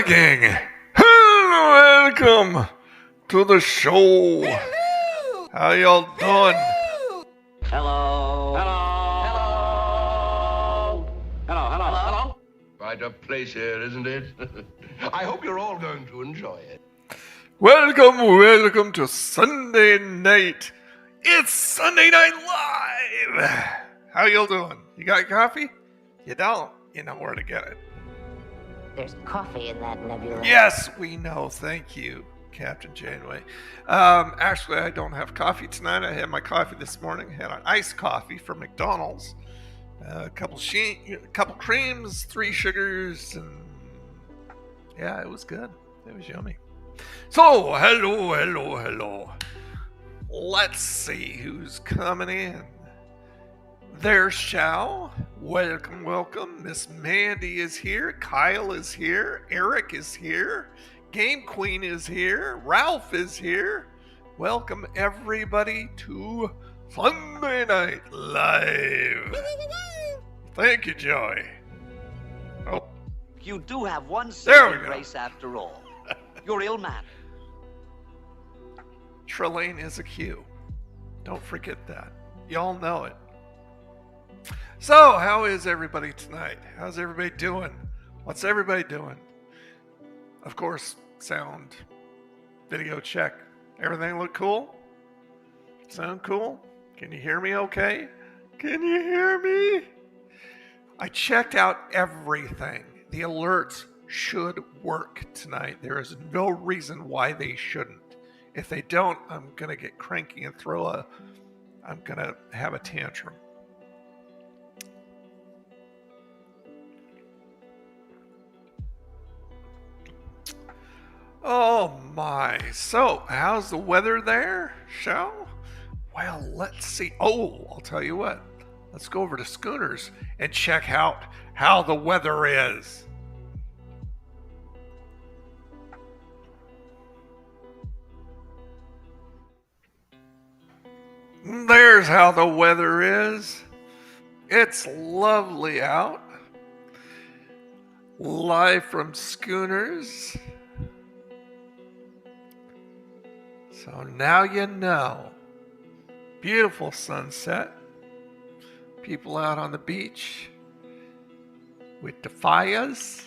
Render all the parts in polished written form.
gang. Welcome to the show. Hello. How y'all doing? Hello. Hello. Hello. Hello. Quite a place here, isn't it? I hope you're all going to enjoy it. Welcome to Sunday night. It's Sunday Night Live. How y'all doing? You got coffee? You don't? You know where to get it. There's coffee in that nebula. Yes, we know. Thank you, Captain Janeway. Actually, I don't have coffee tonight. I had my coffee this morning. I had an iced coffee from McDonald's. A couple creams, 3 sugars, and yeah, it was good. It was yummy. So, hello. Let's see who's coming in. There's Shao. Welcome. Miss Mandy is here. Kyle is here. Eric is here. Game Queen is here. Ralph is here. Welcome everybody to Sunday Night Live. Thank you, Joey. Oh, You do have one There we saving go. grace after all. You're ill-mannered. Trelane is a Q. Don't forget that. Y'all know it. So, how is everybody tonight? How's everybody doing? What's everybody doing? Of course, sound, video check. Everything look cool? Sound cool? Can you hear me okay? Can you hear me? I checked out everything. The alerts should work tonight. There is no reason why they shouldn't. If they don't, I'm going to get cranky and I'm going to have a tantrum. Oh my. So, how's the weather there, Shao? Well, let's see. Oh, I'll tell you what. Let's go over to Schooners and check out how the weather is. There's how the weather is. It's lovely out. Live from Schooners. So now you know. Beautiful sunset. People out on the beach with the fires.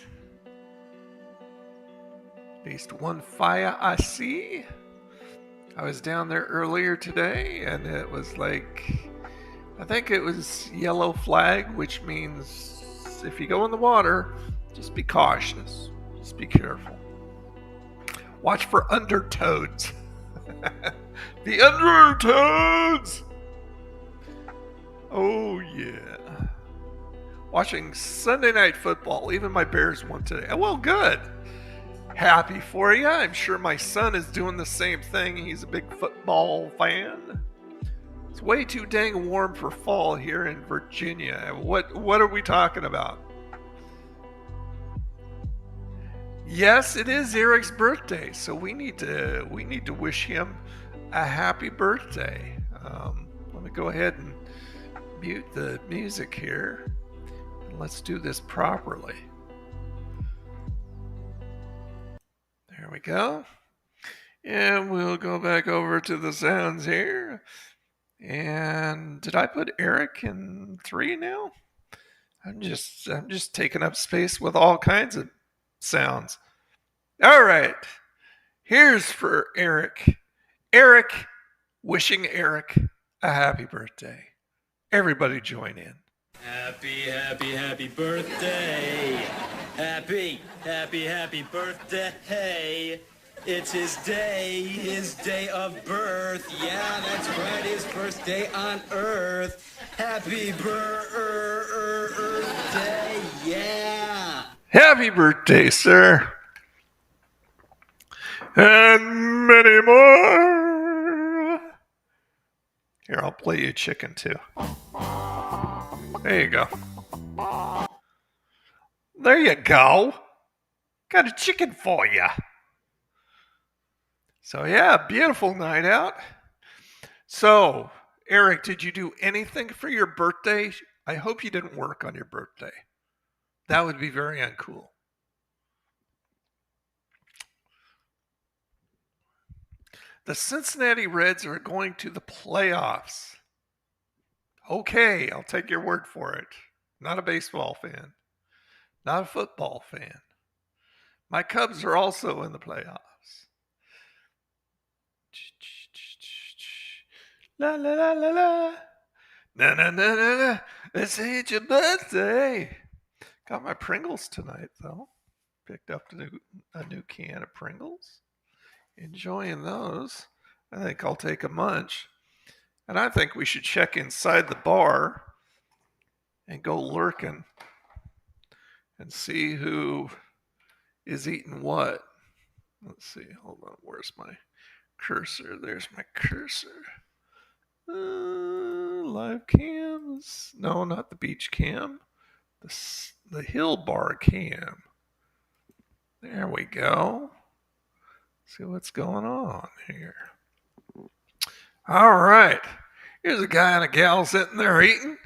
At least one fire I see. I was down there earlier today and it was like, I think it was yellow flag, which means if you go in the water, just be cautious. Just be careful. Watch for undertows. The undertows! Oh yeah. Watching Sunday Night Football. Even my Bears won today. Well, good. Happy for you. I'm sure my son is doing the same thing. He's a big football fan. It's way too dang warm for fall here in Virginia. What are we talking about? Yes, it is Eric's birthday, so we need to wish him a happy birthday. Let me go ahead and mute the music here, and let's do this properly. There we go. And we'll go back over to the sounds here. And did I put Eric in 3 now? I'm just taking up space with all kinds of sounds. All right. Here's for Eric. Eric, wishing Eric a happy birthday. Everybody join in. Happy birthday. Happy birthday. It's his day of birth. Yeah, that's right, his first day on earth. Happy birthday, yeah. Happy birthday, sir. And many more. Here, I'll play you chicken too. There you go. There you go. Got a chicken for you. So yeah, beautiful night out. So, Eric, did you do anything for your birthday? I hope you didn't work on your birthday. That would be very uncool. The Cincinnati Reds are going to the playoffs. Okay, I'll take your word for it. Not a baseball fan. Not a football fan. My Cubs are also in the playoffs. La la la la la. Na na na na na. This ain't your birthday. Got my Pringles tonight, though. Picked up a new can of Pringles. Enjoying those. I think I'll take a munch. And I think we should check inside the bar and go lurking and see who is eating what. Let's see. Hold on. Where's my cursor? There's my cursor. Live cams. No, not the beach cam. The hill bar cam. There we go. See what's going on here. All right. Here's a guy and a gal sitting there eating,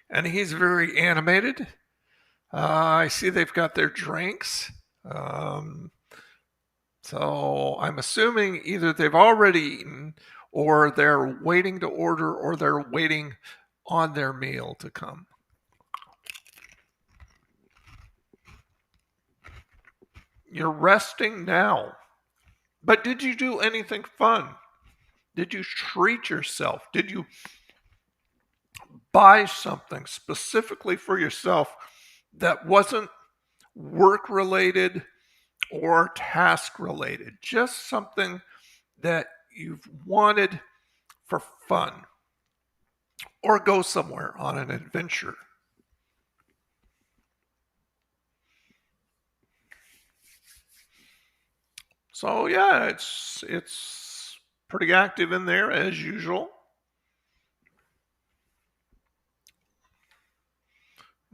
and he's very animated. I see they've got their drinks. So I'm assuming either they've already eaten, or they're waiting to order, or they're waiting on their meal to come. You're resting now. But did you do anything fun? Did you treat yourself? Did you buy something specifically for yourself that wasn't work-related or task-related? Just something that you've wanted for fun, or go somewhere on an adventure. So yeah, it's pretty active in there as usual.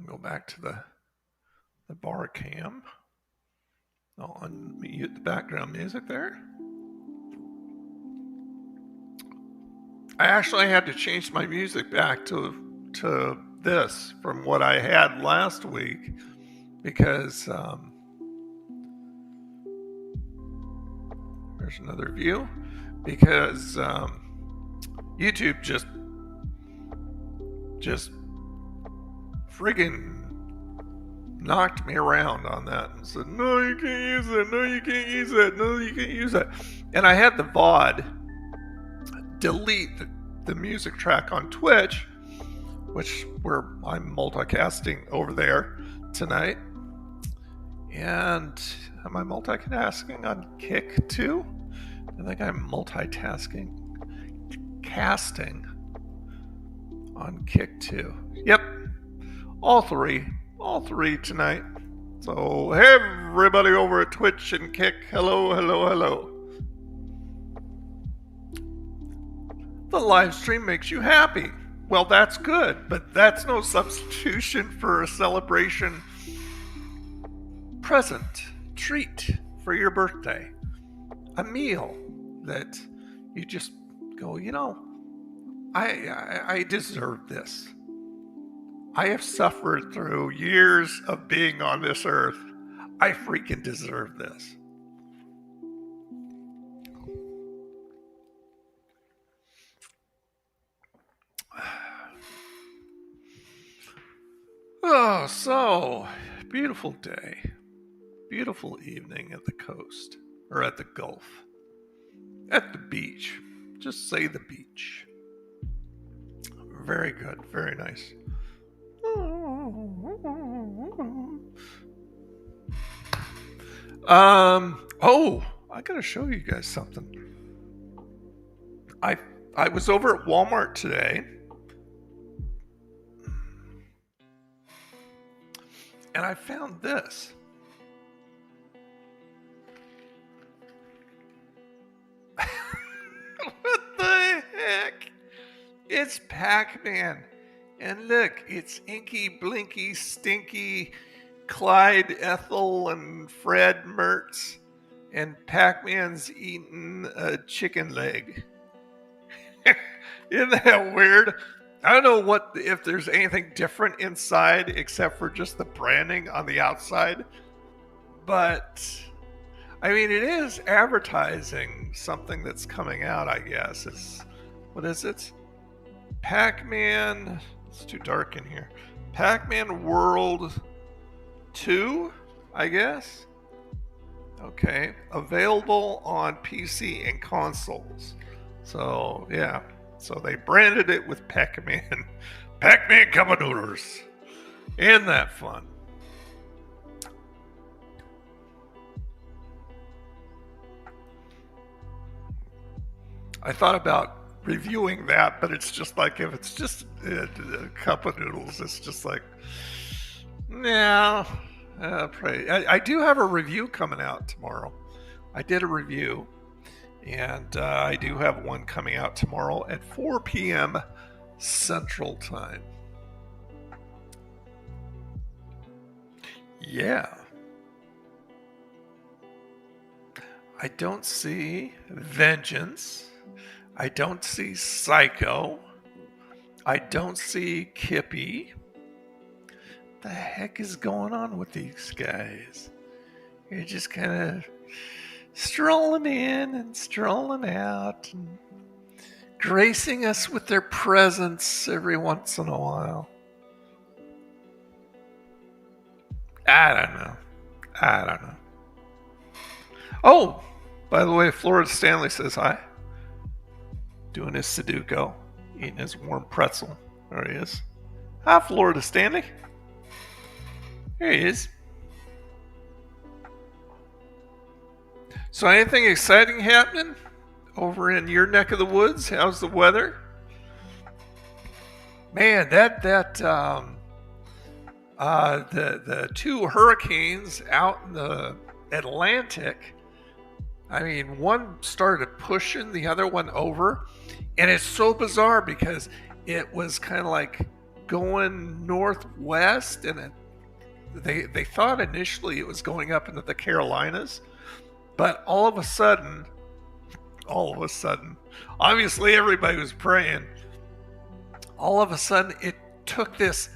Go back to the bar cam. I'll unmute the background music there. I actually had to change my music back to this from what I had last week because there's another view, because YouTube just friggin' knocked me around on that and said, no, you can't use it. No, you can't use it. No, you can't use it. And I had the VOD delete the music track on Twitch, where I'm multicasting over there tonight. And am I multitasking on Kick too? I think I'm casting on Kick too. Yep. All three tonight. So, hey everybody over at Twitch and Kick, hello. The live stream makes you happy. Well, that's good, but that's no substitution for a celebration present, treat for your birthday. A meal that you just go, I deserve this. I have suffered through years of being on this earth. I freaking deserve this. Oh, so beautiful day. Beautiful evening at the coast, or at the Gulf. At the beach. Just say the beach. Very good, very nice. I gotta show you guys something. I was over at Walmart today, and I found this. What the heck? It's Pac-Man. And look, it's Inky, Blinky, Stinky, Clyde, Ethel, and Fred Mertz. And Pac-Man's eating a chicken leg. Isn't that weird? I don't know if there's anything different inside except for just the branding on the outside. But I mean, it is advertising something that's coming out, I guess. What is it? Pac-Man. It's too dark in here. Pac-Man World 2, I guess. Okay. Available on PC and consoles. So, yeah. So they branded it with Pac-Man. Pac-Man Cup Noodles. Isn't that fun? I thought about reviewing that, but it's just like, if it's just a cup of noodles, it's just like, no. I do have a review coming out tomorrow. I did a review, and I do have one coming out tomorrow at 4 p.m. Central Time. Yeah. I don't see Vengeance. I don't see Psycho. I don't see Kippy. What the heck is going on with these guys? You're just kind of strolling in and strolling out and gracing us with their presence every once in a while. I don't know. Oh, by the way, Florida Stanley says hi. Doing his Sudoku, eating his warm pretzel. There he is. Hi, Florida Stanley. There he is. So, anything exciting happening over in your neck of the woods? How's the weather? Man, the two hurricanes out in the Atlantic. I mean, one started pushing the other one over, and it's so bizarre because it was kind of like going northwest, and they thought initially it was going up into the Carolinas, but all of a sudden, obviously everybody was praying. All of a sudden, it took this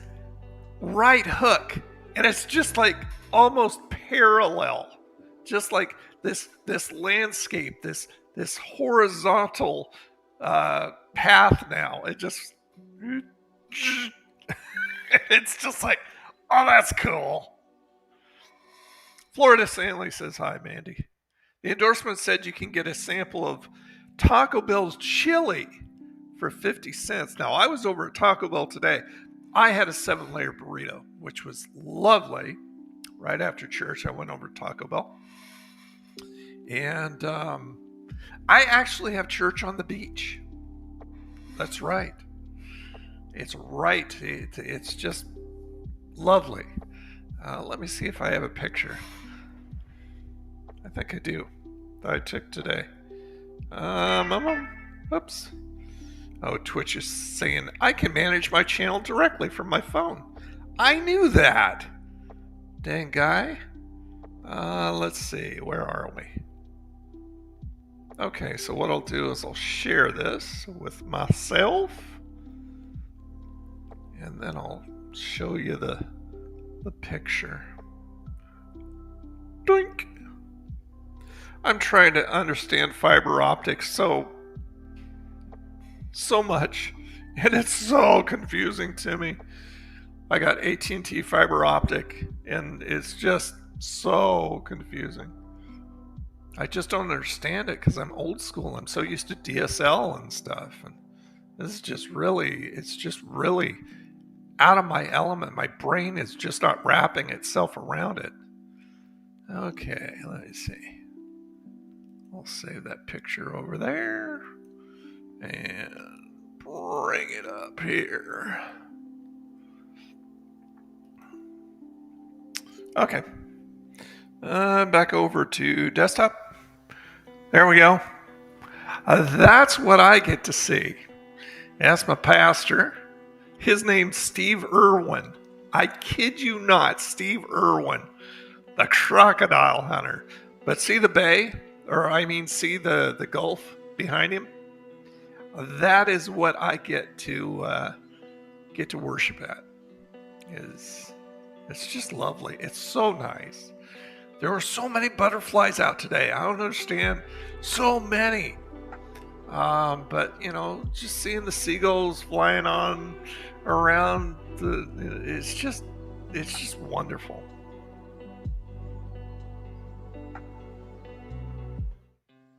right hook, and it's just like almost parallel, just like this landscape, this horizontal path now. It just it's just like, oh, that's cool. Florida Stanley says hi, Mandy. The endorsement said you can get a sample of Taco Bell's chili for 50 cents. Now, I was over at Taco Bell today. I had a 7-layer burrito, which was lovely. Right after church, I went over to Taco Bell. And I actually have church on the beach. That's right. It's right. It's just lovely. Let me see if I have a picture. I think I do. That I took today. Oops. Oh, Twitch is saying I can manage my channel directly from my phone. I knew that. Dang guy. Let's see. Where are we? Okay, so what I'll do is I'll share this with myself, and then I'll show you the picture. Doink! I'm trying to understand fiber optics so much, and it's so confusing to me. I got AT&T fiber optic, and it's just so confusing. I just don't understand it because I'm old school. I'm so used to DSL and stuff, and this is just really out of my element. My brain is just not wrapping itself around it. Okay, let me see. I'll save that picture over there and bring it up here. Okay. Back over to desktop. There we go. That's what I get to see. Ask my pastor. His name's Steve Irwin. I kid you not, Steve Irwin, the crocodile hunter. But see the bay? See the Gulf behind him? That is what I get to worship at. It's just lovely. It's so nice. There were so many butterflies out today. I don't understand. So many. But you know, just seeing the seagulls flying on around it's just wonderful.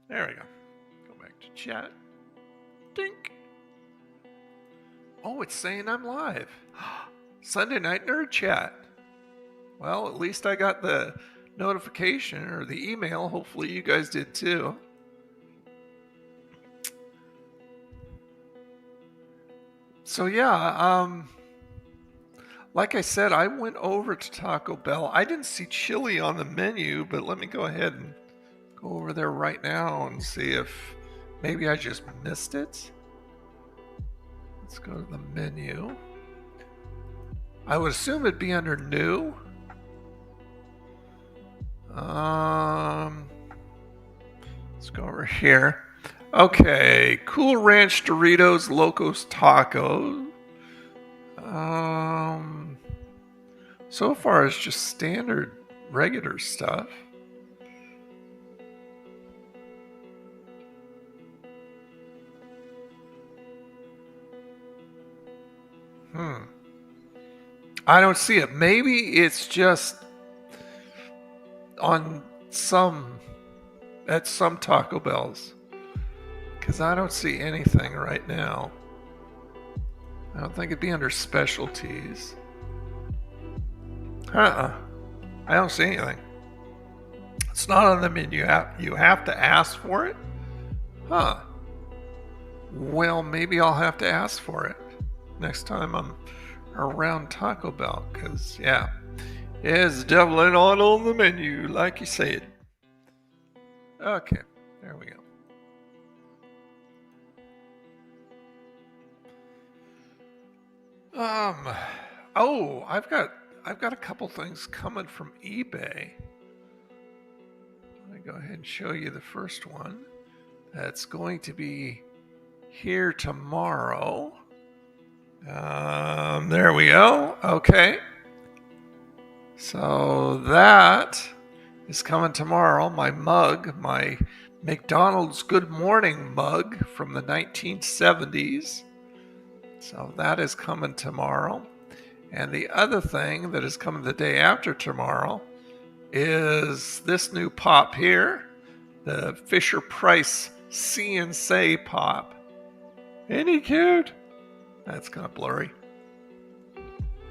There we go. Go back to chat. Dink. Oh, it's saying I'm live. Sunday night nerd chat. Well, at least I got the notification or the email. Hopefully you guys did too. So yeah, like I said, I went over to Taco Bell. I didn't see chili on the menu, but let me go ahead and go over there right now and see if maybe I just missed it. Let's go to the menu. I would assume it'd be under new. Let's go over here. Okay, Cool Ranch Doritos Locos Taco. So far it's just standard regular stuff. I don't see it. Maybe it's just on at some Taco Bells. Because I don't see anything right now. I don't think it'd be under specialties. I don't see anything. It's not on the menu. You have to ask for it? Huh. Well, maybe I'll have to ask for it next time I'm around Taco Bell. Because, yeah, it's definitely not on the menu, like you said. Okay, there we go. Oh, I've got a couple things coming from eBay. Let me go ahead and show you the first one. That's going to be here tomorrow. There we go. Okay. So that is coming tomorrow. My mug, my McDonald's Good Morning mug from the 1970s. So that is coming tomorrow. And the other thing that is coming the day after tomorrow is this new pop here, the Fisher-Price See-N-Say pop. Ain't he cute? That's kind of blurry.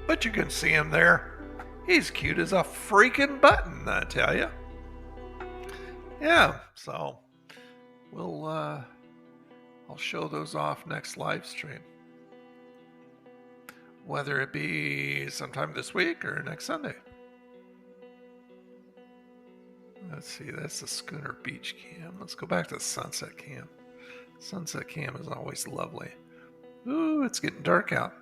But you can see him there. He's cute as a freaking button, I tell you. Yeah, so I'll show those off next live stream. Whether it be sometime this week or next Sunday. Let's see, that's the Schooner Beach cam. Let's go back to the Sunset cam. Sunset cam is always lovely. Ooh, it's getting dark out.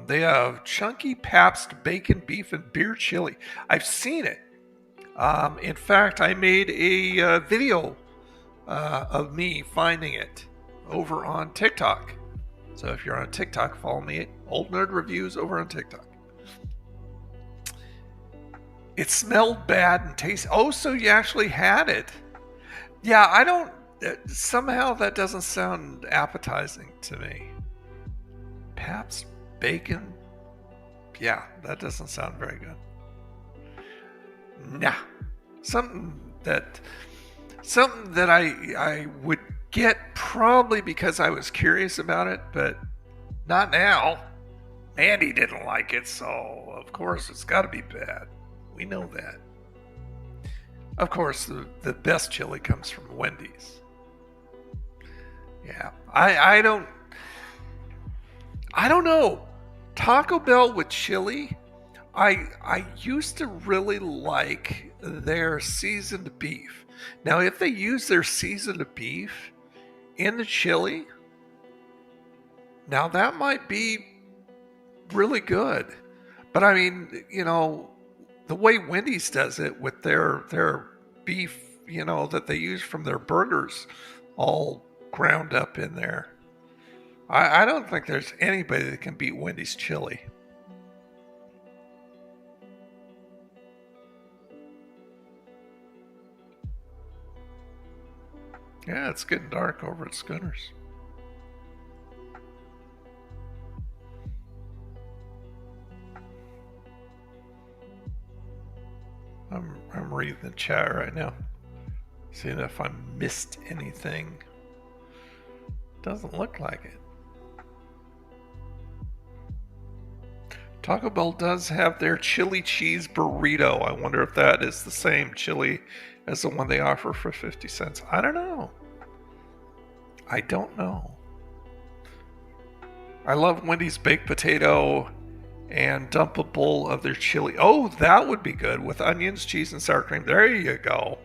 They have chunky Pabst bacon, beef, and beer chili. I've seen it. In fact, I made a video of me finding it over on TikTok. So if you're on TikTok, follow me. Old Nerd Reviews over on TikTok. It smelled bad and tasted... Oh, so you actually had it. Yeah, I don't... Somehow that doesn't sound appetizing to me. Pabst bacon? Yeah, that doesn't sound very good. Nah. Something that I would get probably because I was curious about it, but not now. Mandy didn't like it, so of course it's got to be bad. We know that. Of course, the best chili comes from Wendy's. Yeah, I don't know. Taco Bell with chili, I used to really like their seasoned beef. Now, if they use their seasoned beef in the chili, now that might be really good. But I mean, you know, the way Wendy's does it with their beef, you know, that they use from their burgers all ground up in there. I don't think there's anybody that can beat Wendy's chili. Yeah, it's getting dark over at Schooners. I'm reading the chat right now, seeing if I missed anything. Doesn't look like it. Taco Bell does have their chili cheese burrito. I wonder if that is the same chili as the one they offer for 50 cents. I don't know. I don't know. I love Wendy's baked potato and dump a bowl of their chili. Oh, that would be good with onions, cheese, and sour cream. There you go.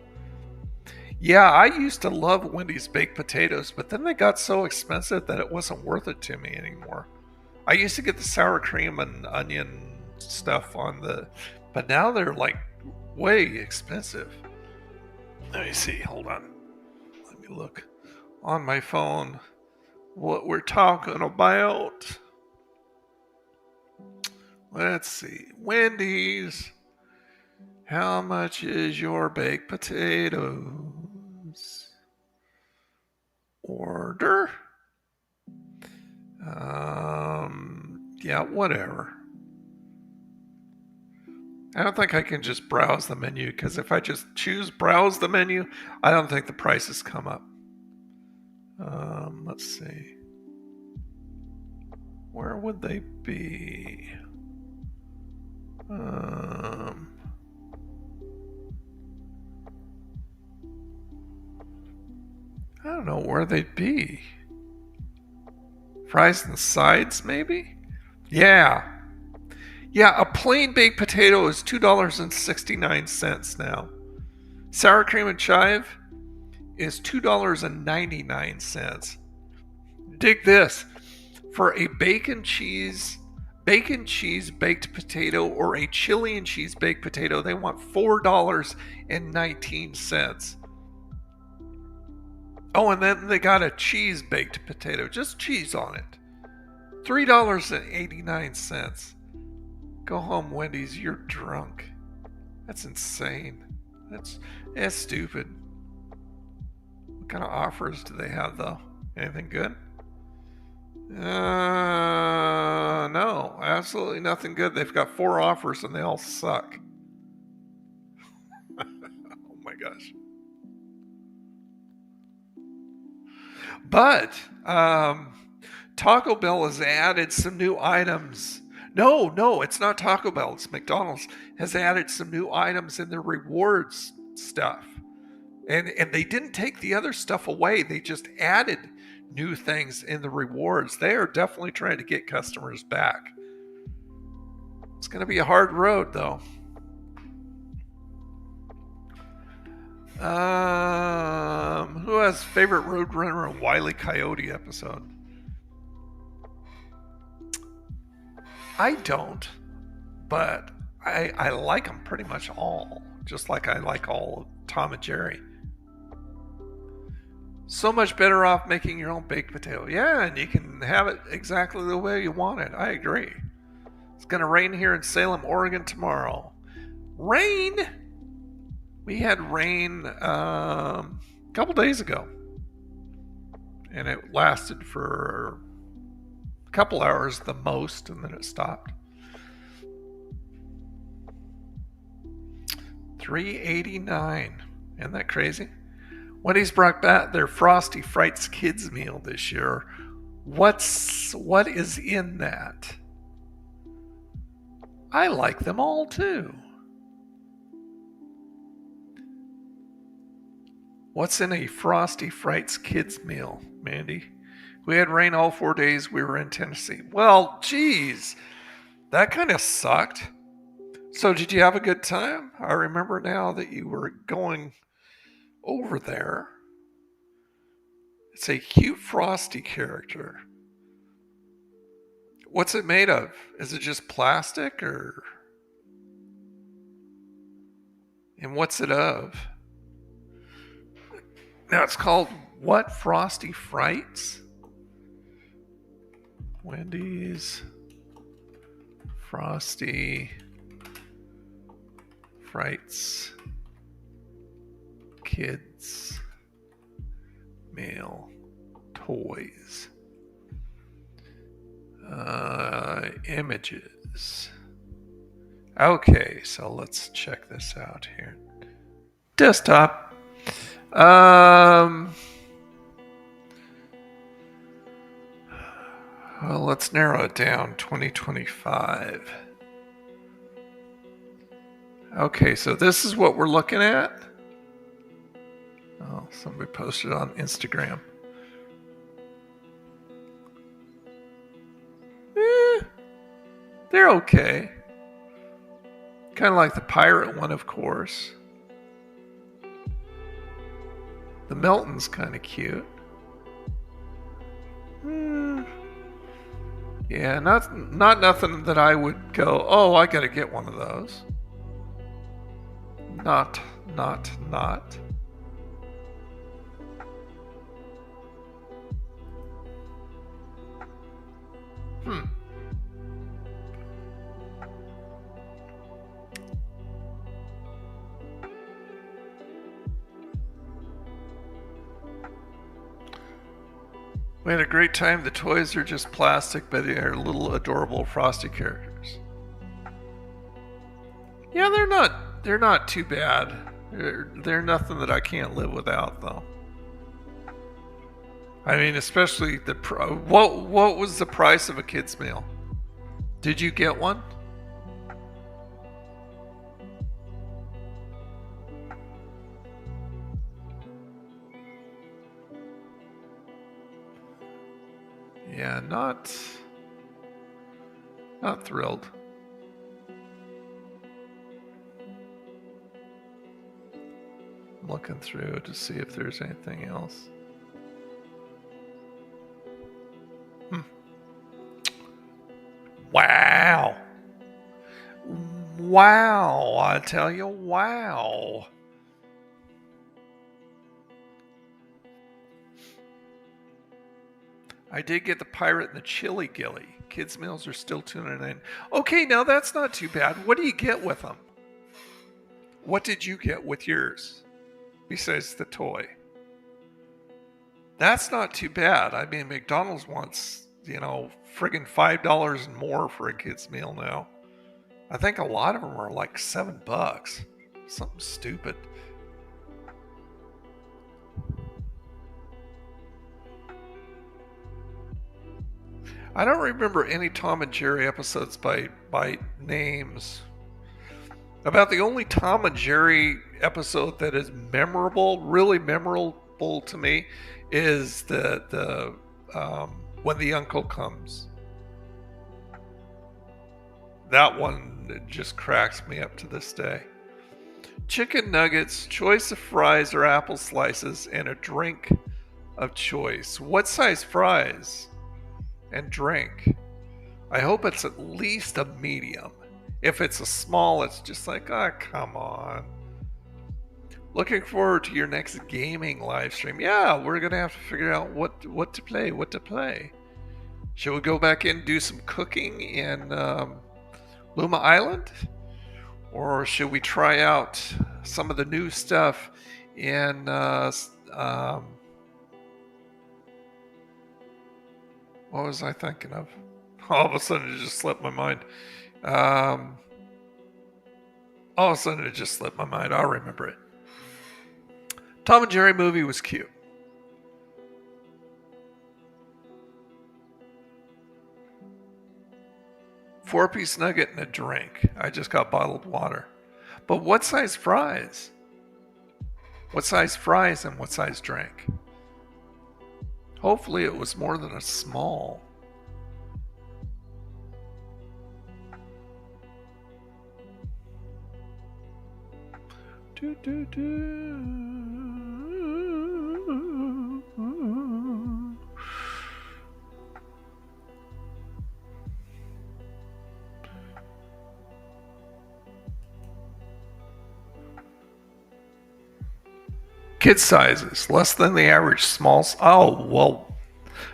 Yeah, I used to love Wendy's baked potatoes, but then they got so expensive that it wasn't worth it to me anymore. I used to get the sour cream and onion stuff on the, but now they're like way expensive. Let me see, hold on. Let me look on my phone what we're talking about. Let's see. Wendy's. How much is your baked potatoes? Order. Yeah, whatever. I don't think I can just browse the menu, because if I just choose browse the menu, I don't think the prices come up. Let's see. Where would they be? I don't know where they'd be. Fries and sides, maybe? Yeah. Yeah, a plain baked potato is $2.69 now. Sour cream and chive is $2.99. Dig this. For a bacon cheese baked potato or a chili and cheese baked potato, they want $4.19. Oh, and then they got a cheese baked potato, just cheese on it. $3.89. Go home, Wendy's, you're drunk. That's insane. That's stupid. What kind of offers do they have, though? Anything good? No, absolutely nothing good. They've got 4 offers and they all suck. Oh my gosh. But Taco Bell has added some new items. No, it's not Taco Bell. It's McDonald's has added some new items in their rewards stuff. And they didn't take the other stuff away. They just added new things in the rewards. They are definitely trying to get customers back. It's going to be a hard road, though. Who has favorite Roadrunner and Wile E. Coyote episode? I don't, but I like them pretty much all, just like I like all of Tom and Jerry. So much better off making your own baked potato. Yeah, and you can have it exactly the way you want it. I agree. It's going to rain here in Salem, Oregon tomorrow. Rain? We had rain a couple days ago. And it lasted for a couple hours the most, and then it stopped. 389. Isn't that crazy? Wendy's brought back their Frosty Frights Kids meal this year. What is in that? I like them all too. What's in a Frosty Frights Kids meal, Mandy? We had rain all 4 days we were in Tennessee. Well, geez, that kind of sucked. So did you have a good time? I remember now that you were going over there. It's a cute Frosty character. What's it made of? Is it just plastic or? And what's it of? Now it's called what? Frosty Frights? Wendy's Frosty Frights Kids meal toys. Images. Okay, so let's check this out here. Desktop. Well, let's narrow it down. 2025. Okay, so this is what we're looking at. Oh, somebody posted on Instagram. They're okay. Kind of like the pirate one, of course. The Melton's kind of cute. Yeah, not nothing that I would go, oh, I gotta get one of those. Not. We had a great time. The toys are just plastic, but they are little adorable frosty characters. Yeah, they're not too bad. They're nothing that I can't live without, though. I mean, especially what was the price of a kid's meal? Did you get one? Yeah, not thrilled. I'm looking through to see if there's anything else. Wow. Wow, I tell you, wow. I did get the pirate and the chili gilly. Kids' meals are still $2.99. Okay, now that's not too bad. What do you get with them? What did you get with yours? Besides the toy. That's not too bad. I mean, McDonald's wants, friggin' $5 and more for a kid's meal now. I think a lot of them are like $7. Something stupid. I don't remember any Tom and Jerry episodes by names. About the only Tom and Jerry episode that is memorable, really memorable to me, is the when the uncle comes. That one just cracks me up to this day. Chicken nuggets, choice of fries or apple slices, and a drink of choice. What size fries and drink? I hope it's at least a medium. If it's a small, it's just like, come on. Looking forward to your next gaming live stream. Yeah, we're going to have to figure out what to play. Should we go back in and do some cooking in Luma Island? Or should we try out some of the new stuff in what was I thinking of? All of a sudden it just slipped my mind. All of a sudden it just slipped my mind. I'll remember it. Tom and Jerry movie was cute. Four-piece nugget and a drink. I just got bottled water. But what size fries? What size fries and what size drink? Hopefully it was more than a small. Kid sizes, less than the average smalls. Oh, well.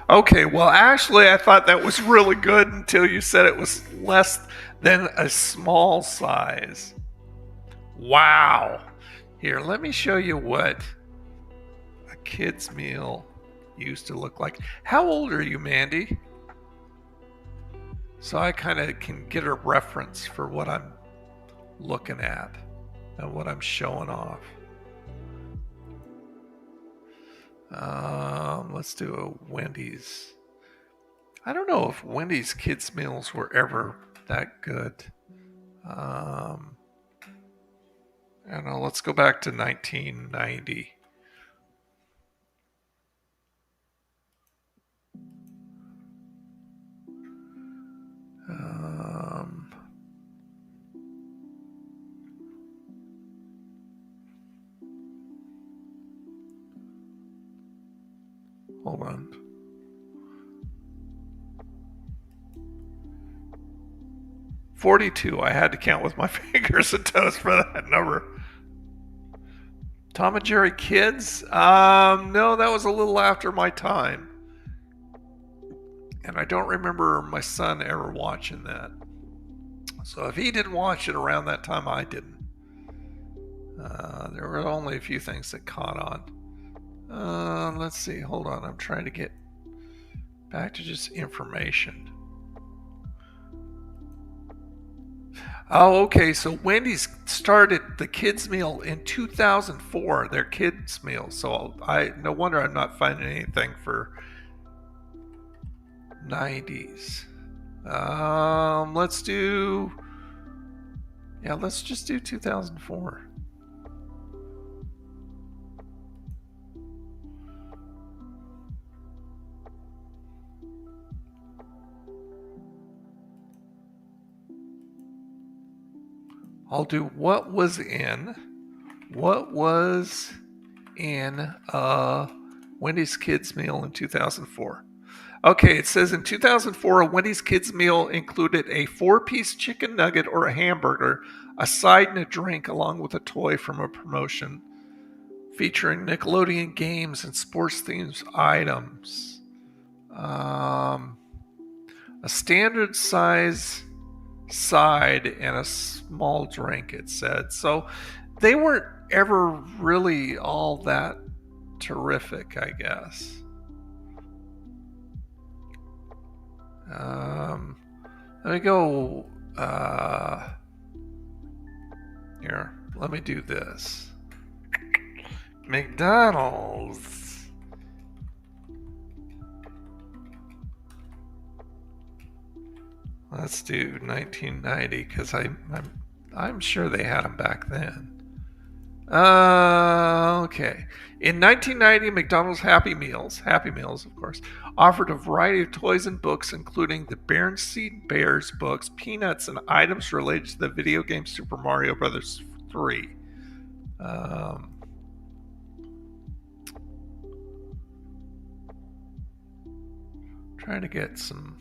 Okay, well, actually, I thought that was really good until you said it was less than a small size. Wow. Here, let me show you what a kid's meal used to look like. How old are you, Mandy? So I kind of can get a reference for what I'm looking at and what I'm showing off. Let's do a Wendy's. I don't know if Wendy's kids meals were ever that good. I don't know. Let's go back to 1990. Hold on. $42. I had to count with my fingers and toes for that number. Tom and Jerry Kids? No, that was a little after my time. And I don't remember my son ever watching that. So if he didn't watch it around that time, I didn't. There were only a few things that caught on. Let's see. Hold on. I'm trying to get back to just information. Oh, okay. So Wendy's started the kids' meal in 2004. Their kids' meal. So no wonder I'm not finding anything for 90s. Let's just do 2004. I'll do what was in Wendy's kids meal in 2004. Okay, it says in 2004, a Wendy's kids meal included a 4-piece chicken nugget or a hamburger, a side and a drink, along with a toy from a promotion featuring Nickelodeon games and sports themed items. A standard size side and a small drink, it said. So they weren't ever really all that terrific, I guess. Let me go here. Let me do this. McDonald's. Let's do 1990 because I'm sure they had them back then. Okay. In 1990, McDonald's Happy Meals, of course, offered a variety of toys and books, including the Berenstain Bears books, Peanuts, and items related to the video game Super Mario Bros. 3. Trying to get some.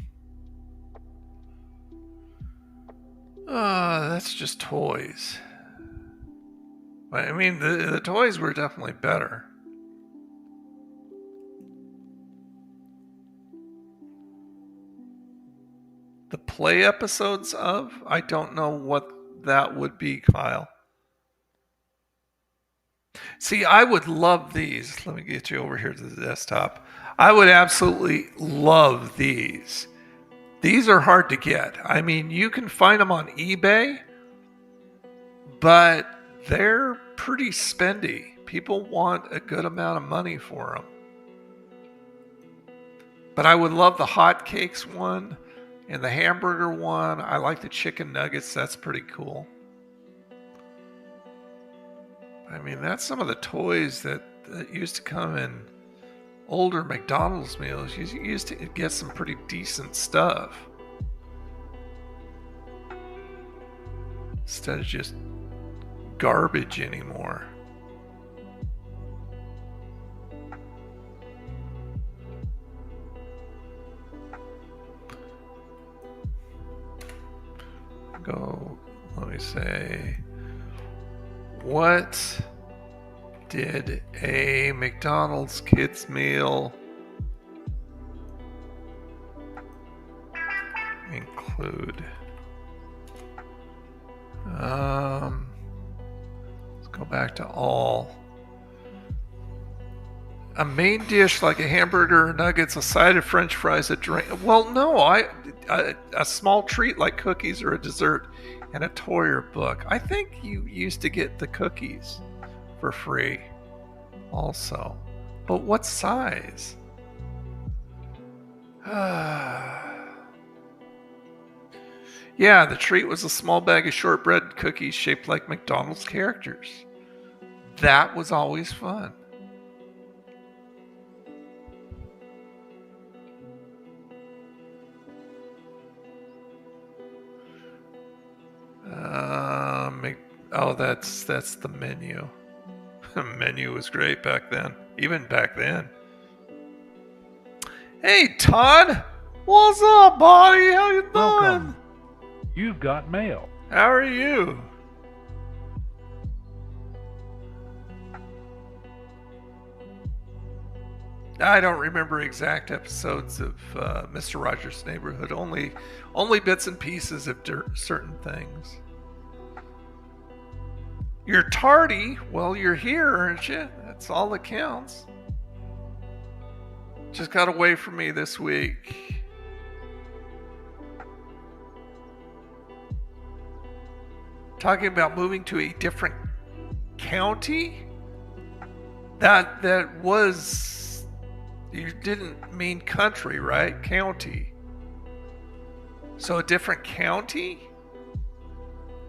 That's just toys. I mean, the toys were definitely better. The play episodes of? I don't know what that would be, Kyle. See, I would love these. Let me get you over here to the desktop. I would absolutely love these. These are hard to get. I mean, you can find them on eBay, but they're pretty spendy. People want a good amount of money for them. But I would love the hotcakes one and the hamburger one. I like the chicken nuggets. That's pretty cool. I mean, that's some of the toys that used to come in older McDonald's meals. You used to get some pretty decent stuff. Instead of just garbage anymore. Let me say, what did a McDonald's kids meal include? Let's go back to all. A main dish like a hamburger or nuggets, a side of French fries, a drink. Well, no, a small treat like cookies or a dessert, and a toy or book. I think you used to get the cookies for free, also. But what size? Yeah, the treat was a small bag of shortbread cookies shaped like McDonald's characters. That was always fun. Oh, that's the menu. The menu was great back then. Even back then. Hey, Todd! What's up, buddy? How you doing? Welcome. You've got mail. How are you? I don't remember exact episodes of Mr. Rogers' Neighborhood. Only bits and pieces of certain things. You're tardy. Well, you're here, aren't you? That's all that counts. Just got away from me this week. Talking about moving to a different county? That was... You didn't mean country, right? County. So a different county?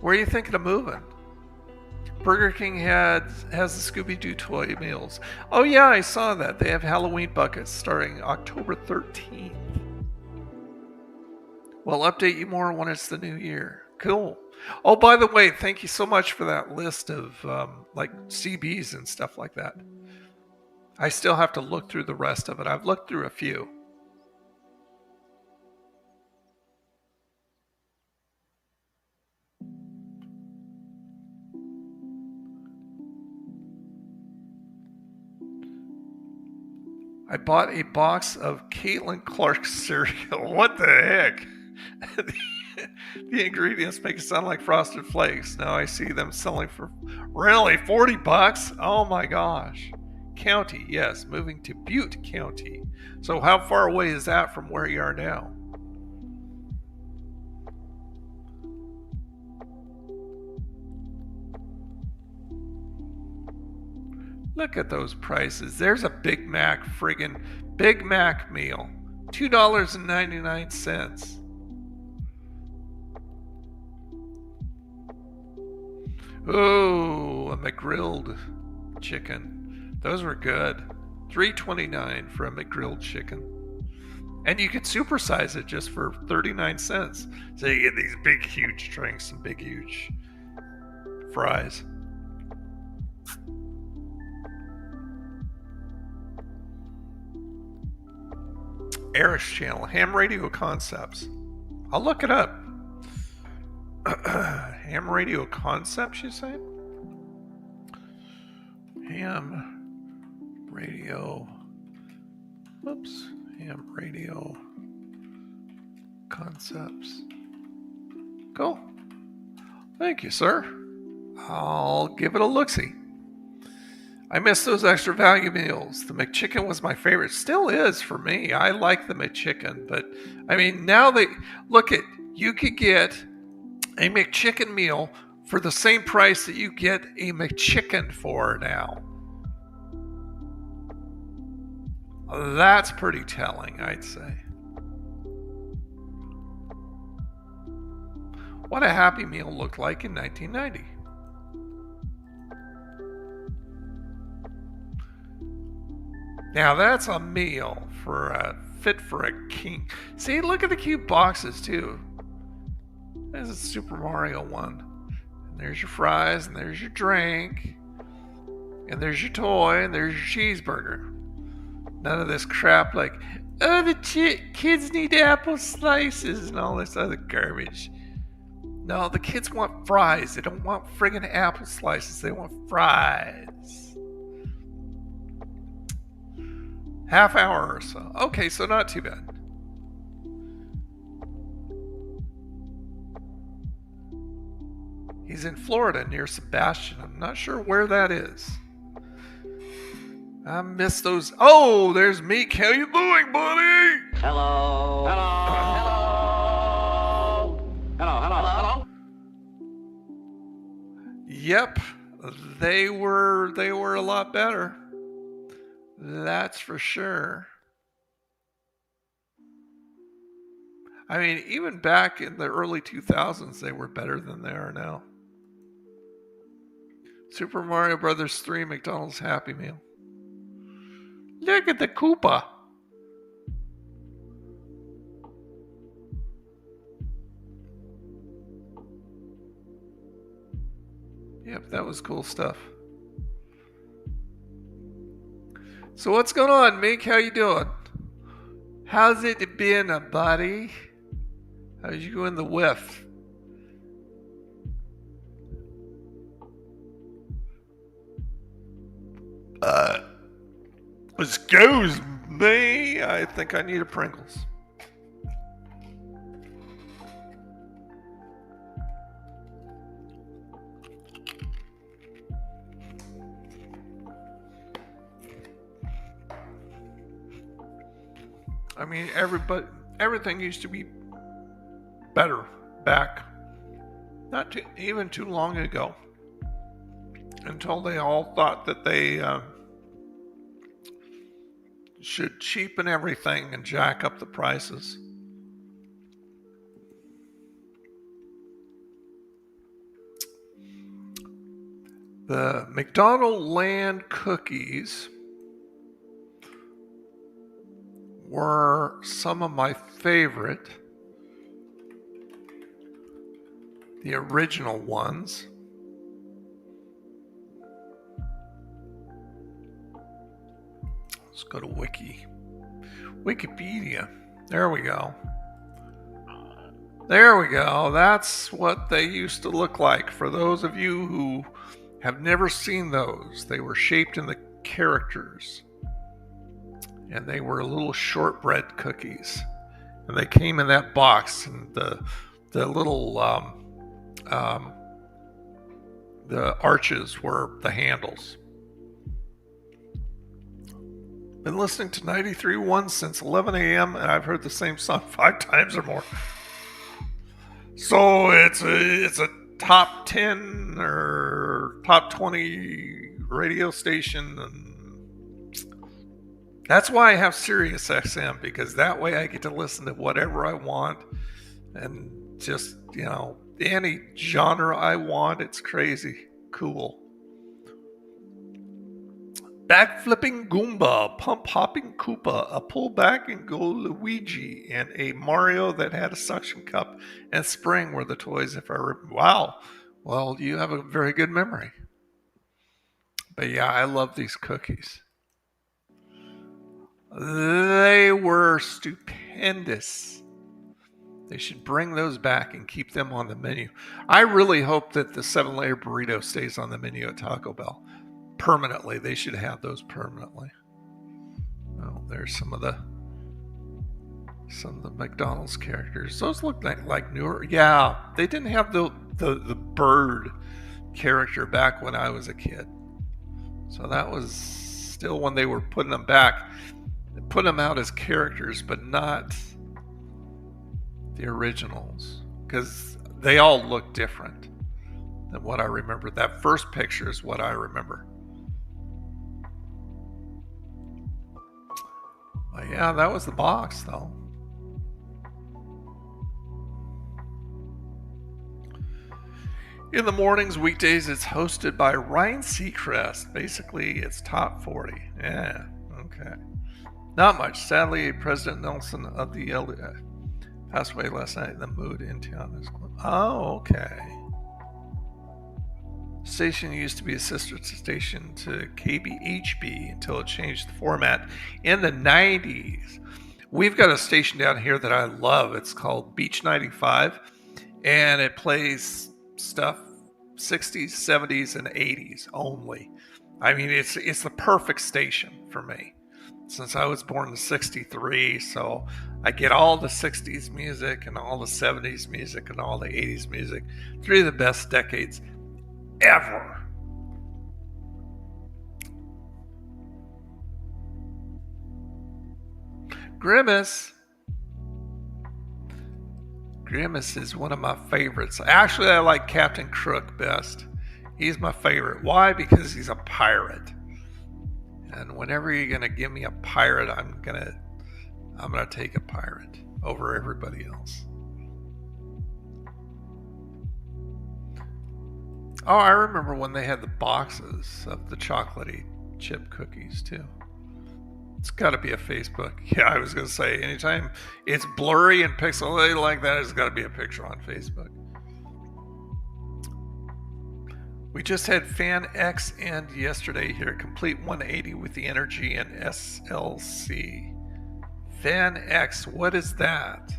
Where are you thinking of moving? Burger King has the Scooby-Doo toy meals. Oh yeah, I saw that. They have Halloween buckets starting October 13th. We'll update you more when it's the new year. Cool. Oh, by the way, thank you so much for that list of like CBs and stuff like that. I still have to look through the rest of it. I've looked through a few. I bought a box of Caitlin Clark cereal. What the heck? The ingredients make it sound like Frosted Flakes. Now I see them selling for really $40. Oh my gosh. County, yes, moving to Butte County. So how far away is that from where you are now? Look at those prices. There's a Big Mac Big Mac meal. $2.99. Oh, a McGrilled chicken. Those were good. $3.29 for a McGrilled chicken. And you could supersize it just for 39 cents. So you get these big, huge drinks and big, huge fries. Erish channel, Ham Radio Concepts. I'll look it up. Ham Radio Concepts, you say? Ham Radio. Whoops. Ham Radio Concepts. Cool. Thank you, sir. I'll give it a look-see. I miss those extra value meals. The McChicken was my favorite. Still is for me. I like the McChicken, but I mean, now they look at you could get a McChicken meal for the same price that you get a McChicken for now. That's pretty telling, I'd say. What a Happy Meal looked like in 1990. Now that's a meal fit for a king. See, look at the cute boxes too. There's a Super Mario one. And there's your fries, and there's your drink, and there's your toy, and there's your cheeseburger. None of this crap like, oh, the kids need apple slices and all this other garbage. No, the kids want fries. They don't want friggin' apple slices. They want fries. Half hour or so. Okay, so not too bad. He's in Florida near Sebastian. I'm not sure where that is. I miss those. Oh, there's Meek. How you doing, buddy? Hello. Hello. Hello. Hello. Hello. Yep, they were a lot better. That's for sure. I mean, even back in the early 2000s, they were better than they are now. Super Mario Brothers 3 McDonald's Happy Meal. Look at the Koopa. Yep, that was cool stuff. So what's going on, Mink? How you doing? How's it been, buddy? How's you in the whiff? Excuse me. I think I need a Pringles. I mean, everything used to be better back not even too long ago, until they all thought that they should cheapen everything and jack up the prices. The McDonald Land cookies were some of my favorite. The original ones. Let's go to Wikipedia. There we go. There we go. That's what they used to look like. For those of you who have never seen those, they were shaped in the characters. And they were little shortbread cookies. And they came in that box, and the little the arches were the handles. Been listening to 93.1 since 11 a.m. and I've heard the same song 5 times or more. So it's a top 10 or top 20 radio station, and that's why I have Sirius XM, because that way I get to listen to whatever I want and just, any genre I want. It's crazy cool. Backflipping Goomba, pump hopping Koopa, a pull back and go Luigi, and a Mario that had a suction cup and spring were the toys. If I remember. Wow. Well, you have a very good memory. But yeah, I love these cookies. They were stupendous. They should bring those back and keep them on the menu. I really hope that the 7-layer burrito stays on the menu at Taco Bell permanently. They should have those permanently. Oh, there's some of the McDonald's characters. Those look like newer. Yeah, they didn't have the bird character back when I was a kid. So that was still when they were putting them back. They put them out as characters, but not the originals, because they all look different than what I remember. That first picture is what I remember. But yeah, that was the box, though. In the mornings, weekdays, it's hosted by Ryan Seacrest. Basically, it's top 40. Yeah, okay. Not much. Sadly, President Nelson of the LDF passed away last night. The mood in town is... Oh, okay. Station used to be a sister station to KBHB until it changed the format in the 90s. We've got a station down here that I love. It's called Beach 95, and it plays stuff 60s, 70s, and 80s only. I mean, it's the perfect station for me, since I was born in 63, so I get all the 60s music and all the 70s music and all the 80s music. 3 of the best decades ever. Grimace. Grimace is one of my favorites. Actually, I like Captain Crook best. He's my favorite. Why? Because he's a pirate. And whenever you're gonna give me a pirate, I'm gonna take a pirate over everybody else. Oh, I remember when they had the boxes of the chocolatey chip cookies too. It's got to be a Facebook. Yeah, I was going to say, anytime it's blurry and pixelated like that, it's got to be a picture on Facebook. We just had Fan X end yesterday here, complete 180 with the Energy and SLC. Fan X, what is that?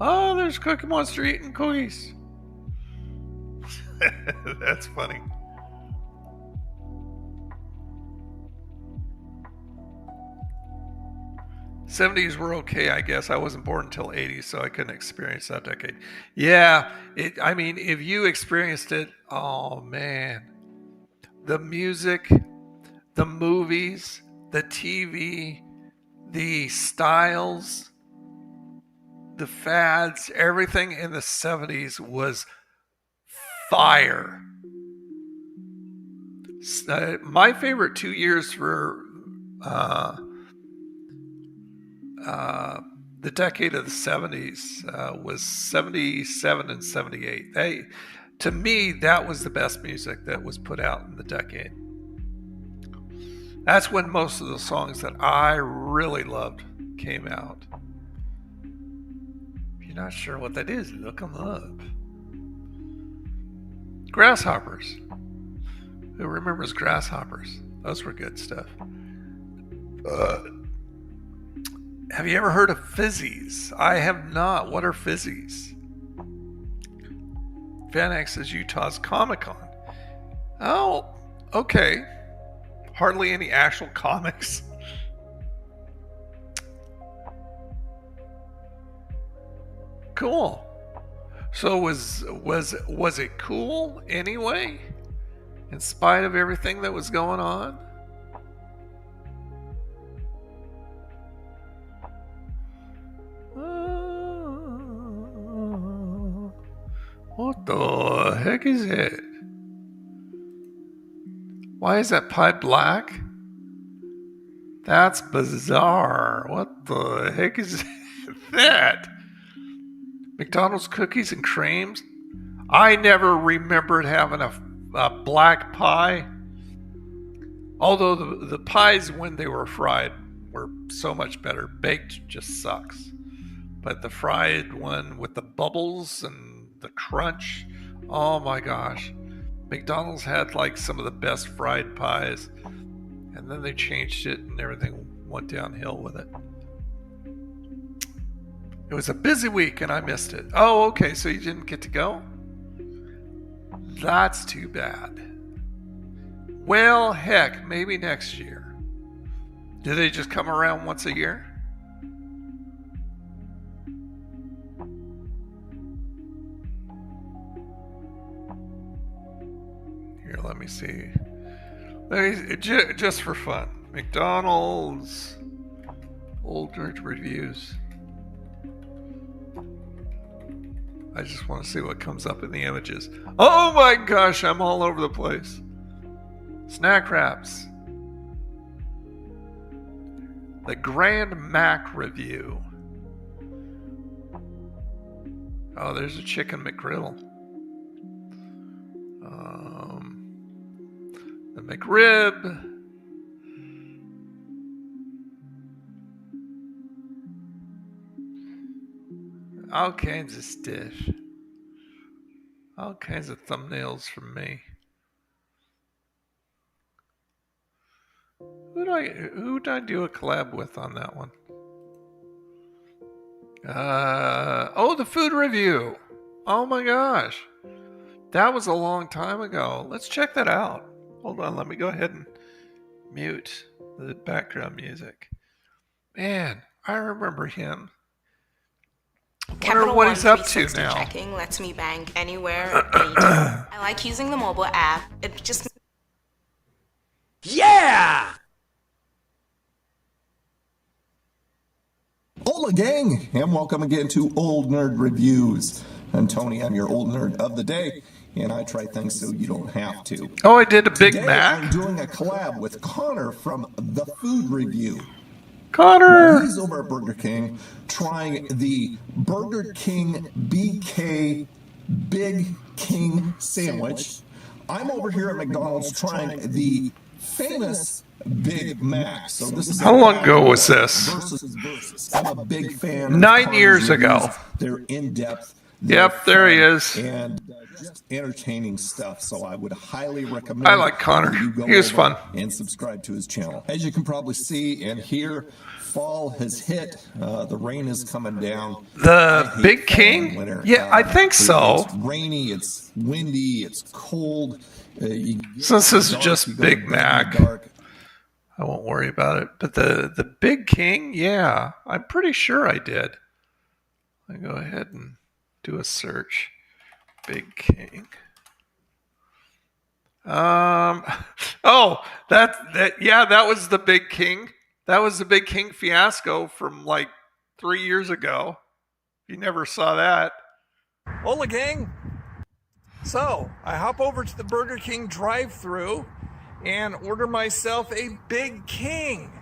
Oh, there's Cookie Monster eating cookies. That's funny. '70s were okay, I guess. I wasn't born until '80s, so I couldn't experience that decade. Yeah, I mean, if you experienced it, oh man. The music, the movies, the TV, the styles, the fads, everything in the '70s was fire. My favorite 2 years for the decade of the '70s was '77 and '78. To me, that was the best music that was put out in the decade. That's when most of the songs that I really loved came out. If you're not sure what that is, look them up. Grasshoppers. Who remembers Grasshoppers? Those were good stuff. Have you ever heard of Fizzies? I have not. What are Fizzies? Vanex is Utah's Comic-Con. Oh, okay. Hardly any actual comics. Cool. So was it cool anyway? In spite of everything that was going on? What the heck is it? Why is that pie black? That's bizarre. What the heck is that? McDonald's cookies and creams? I never remembered having a black pie. Although the pies, when they were fried, were so much better. Baked just sucks. But the fried one with the bubbles and the crunch, oh my gosh. McDonald's had like some of the best fried pies. And then they changed it and everything went downhill with it. It was a busy week and I missed it. Oh, okay, so you didn't get to go? That's too bad. Well, heck, maybe next year. Do they just come around once a year? Here, let me see. Just for fun. McDonald's old reviews. I just want to see what comes up in the images. Oh my gosh, I'm all over the place. Snack wraps. The Grand Mac review. Oh, there's a chicken McGriddle. The McRib. All kinds of stuff. All kinds of thumbnails from me. Who did I do a collab with on that one? Oh, the food review. Oh my gosh. That was a long time ago. Let's check that out. Hold on, let me go ahead and mute the background music. Man, I remember him. Wonder what he's up to now. Checking lets me bank anywhere, anytime. I like using the mobile app. It just... Yeah! Hola gang, and welcome again to Old Nerd Reviews. I'm Tony, I'm your old nerd of the day, and I try things so you don't have to. Oh, I did a Big Today, Mac? I'm doing a collab with Connor from The Food Review. Connor! Well, he's over at Burger King trying the Burger King BK Big King sandwich. I'm over here at McDonald's trying the famous Big Mac. So this is How long ago was this? Versus. I'm a big fan. 9 years ago. They're in depth. Yep, there he is. And just entertaining stuff. So I would highly recommend. I like Connor. You go He was over fun. and subscribe to his channel. As you can probably see and hear, fall has hit. The rain is coming down. The Big King? Winter. Yeah, I think so. It's rainy. It's windy. It's cold. Since this is just Big Mac, I won't worry about it. But the Big King, yeah, I'm pretty sure I did. I go ahead and do a search. Big King. Oh, that was the Big King. That was the Big King fiasco from like 3 years ago. You never saw that. Hola, gang. So, I hop over to the Burger King drive-thru and order myself a Big King.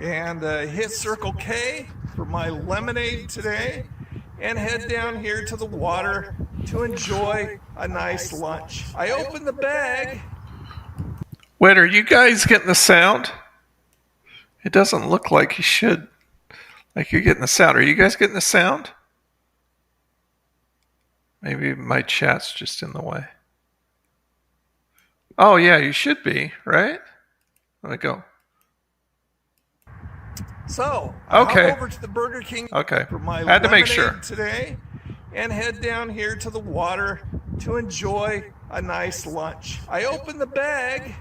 And hit Circle K for my lemonade today and head down here to the water to enjoy a nice lunch. I open the bag. Wait, are you guys getting the sound? It doesn't look like you should. Like you're getting the sound. Are you guys getting the sound? Maybe my chat's just in the way. Oh, yeah, you should be, right? Let me go. So, I hop over to the Burger King for my Had to make sure lemonade today and head down here to the water to enjoy a nice lunch. I open the bag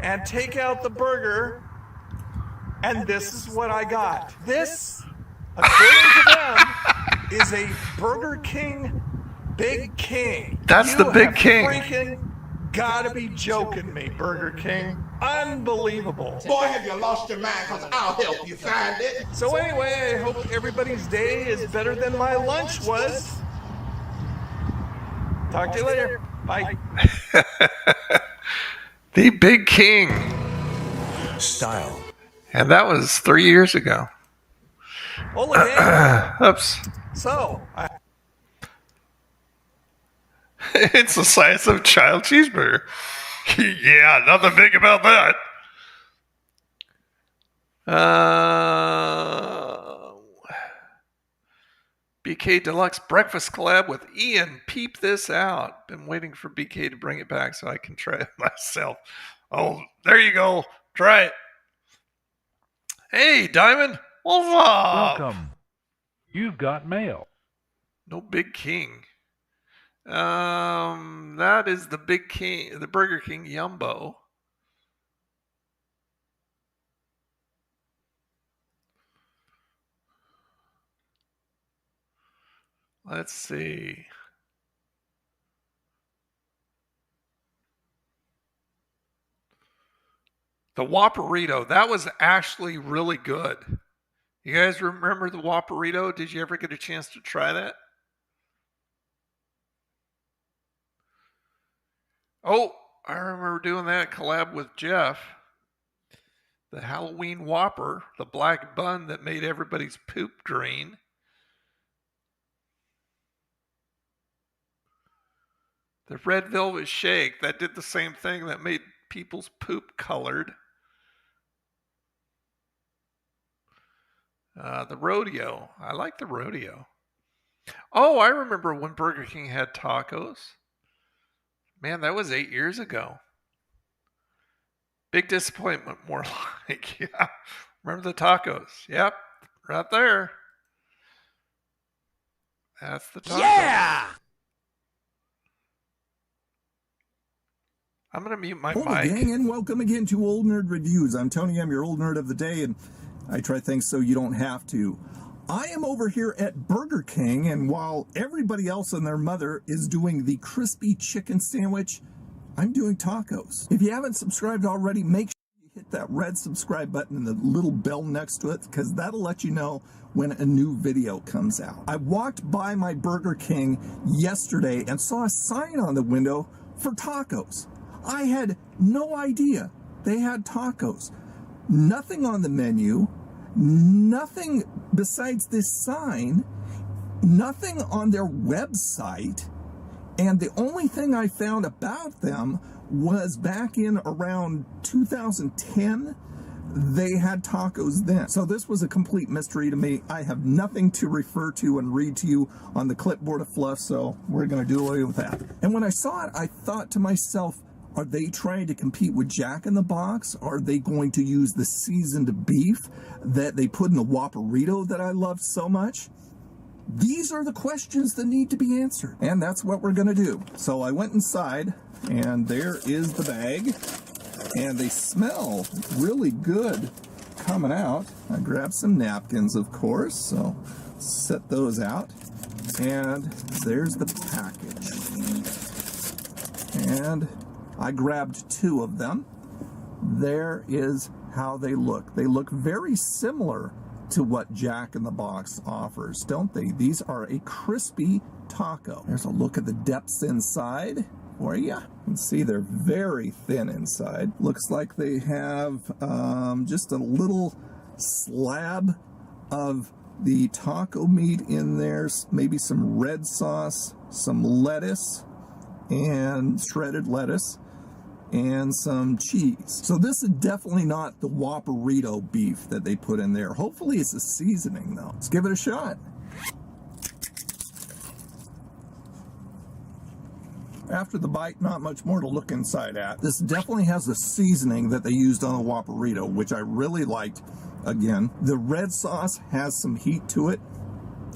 and take out the burger, and this is what I got. This, according to them, is a Burger King Big King. That's the Big King. Freaking gotta be joking me, Burger King. Unbelievable. Boy, have you lost your mind, because I'll help you find it. So anyway, I hope everybody's day is better than my lunch was. Talk to you later. Bye. The Big King. Style. And that was 3 years ago. Hola, gang. Oops. So, It's the size of a child cheeseburger. Yeah, nothing big about that. BK Deluxe Breakfast Collab with Ian. Peep this out. Been waiting for BK to bring it back so I can try it myself. Oh, there you go. Try it. Hey, Diamond. What's up? Welcome. You've got mail. No Big King. That is the Big King, the Burger King Yumbo. Let's see. The Whopperito, that was actually really good. You guys remember the Whopperito? Did you ever get a chance to try that? Oh, I remember doing that collab with Jeff. The Halloween Whopper, the black bun that made everybody's poop green. The Red Velvet Shake, that did the same thing, that made people's poop colored. The Rodeo, I like the Rodeo. Oh, I remember when Burger King had tacos. Man, that was 8 years ago. Big disappointment, more like. Yeah. Remember the tacos? Yep, right there. That's the tacos. Yeah! I'm going to mute my Hello, mic. gang, and welcome again to Old Nerd Reviews. I'm Tony, I'm your old nerd of the day, and I try things so you don't have to. I am over here at Burger King, and while everybody else and their mother is doing the crispy chicken sandwich, I'm doing tacos. If you haven't subscribed already, make sure you hit hit that red subscribe button and the little bell next to it, because that'll let you know when a new video comes out. I walked by my Burger King yesterday and saw a sign on the window for tacos. I had no idea they had tacos. Nothing on the menu, nothing besides this sign, nothing on their website, and the only thing I found about them was back in around 2010, they had tacos then. So this was a complete mystery to me. I have nothing to refer to and read to you on the clipboard of fluff, so we're going to do away with that. And when I saw it, I thought to myself, are they trying to compete with Jack in the Box? Are they going to use the seasoned beef that they put in the Whopperito that I loved so much? These are the questions that need to be answered, and that's what we're going to do. So I went inside, and there is the bag, and they smell really good coming out. I grabbed some napkins, of course, so set those out, and there's the package. And I grabbed 2 of them. There is how they look. They look very similar to what Jack in the Box offers, don't they? These are a crispy taco. There's a look at the depths inside for you. You can see they're very thin inside. Looks like they have just a little slab of the taco meat in there, maybe some red sauce, some lettuce, and shredded lettuce, and some cheese. So this is definitely not the Whopperito beef that they put in there. Hopefully it's a seasoning though. Let's give it a shot. After the bite, not much more to look inside at. This definitely has the seasoning that they used on the Whopperito, which I really liked. Again, the red sauce has some heat to it.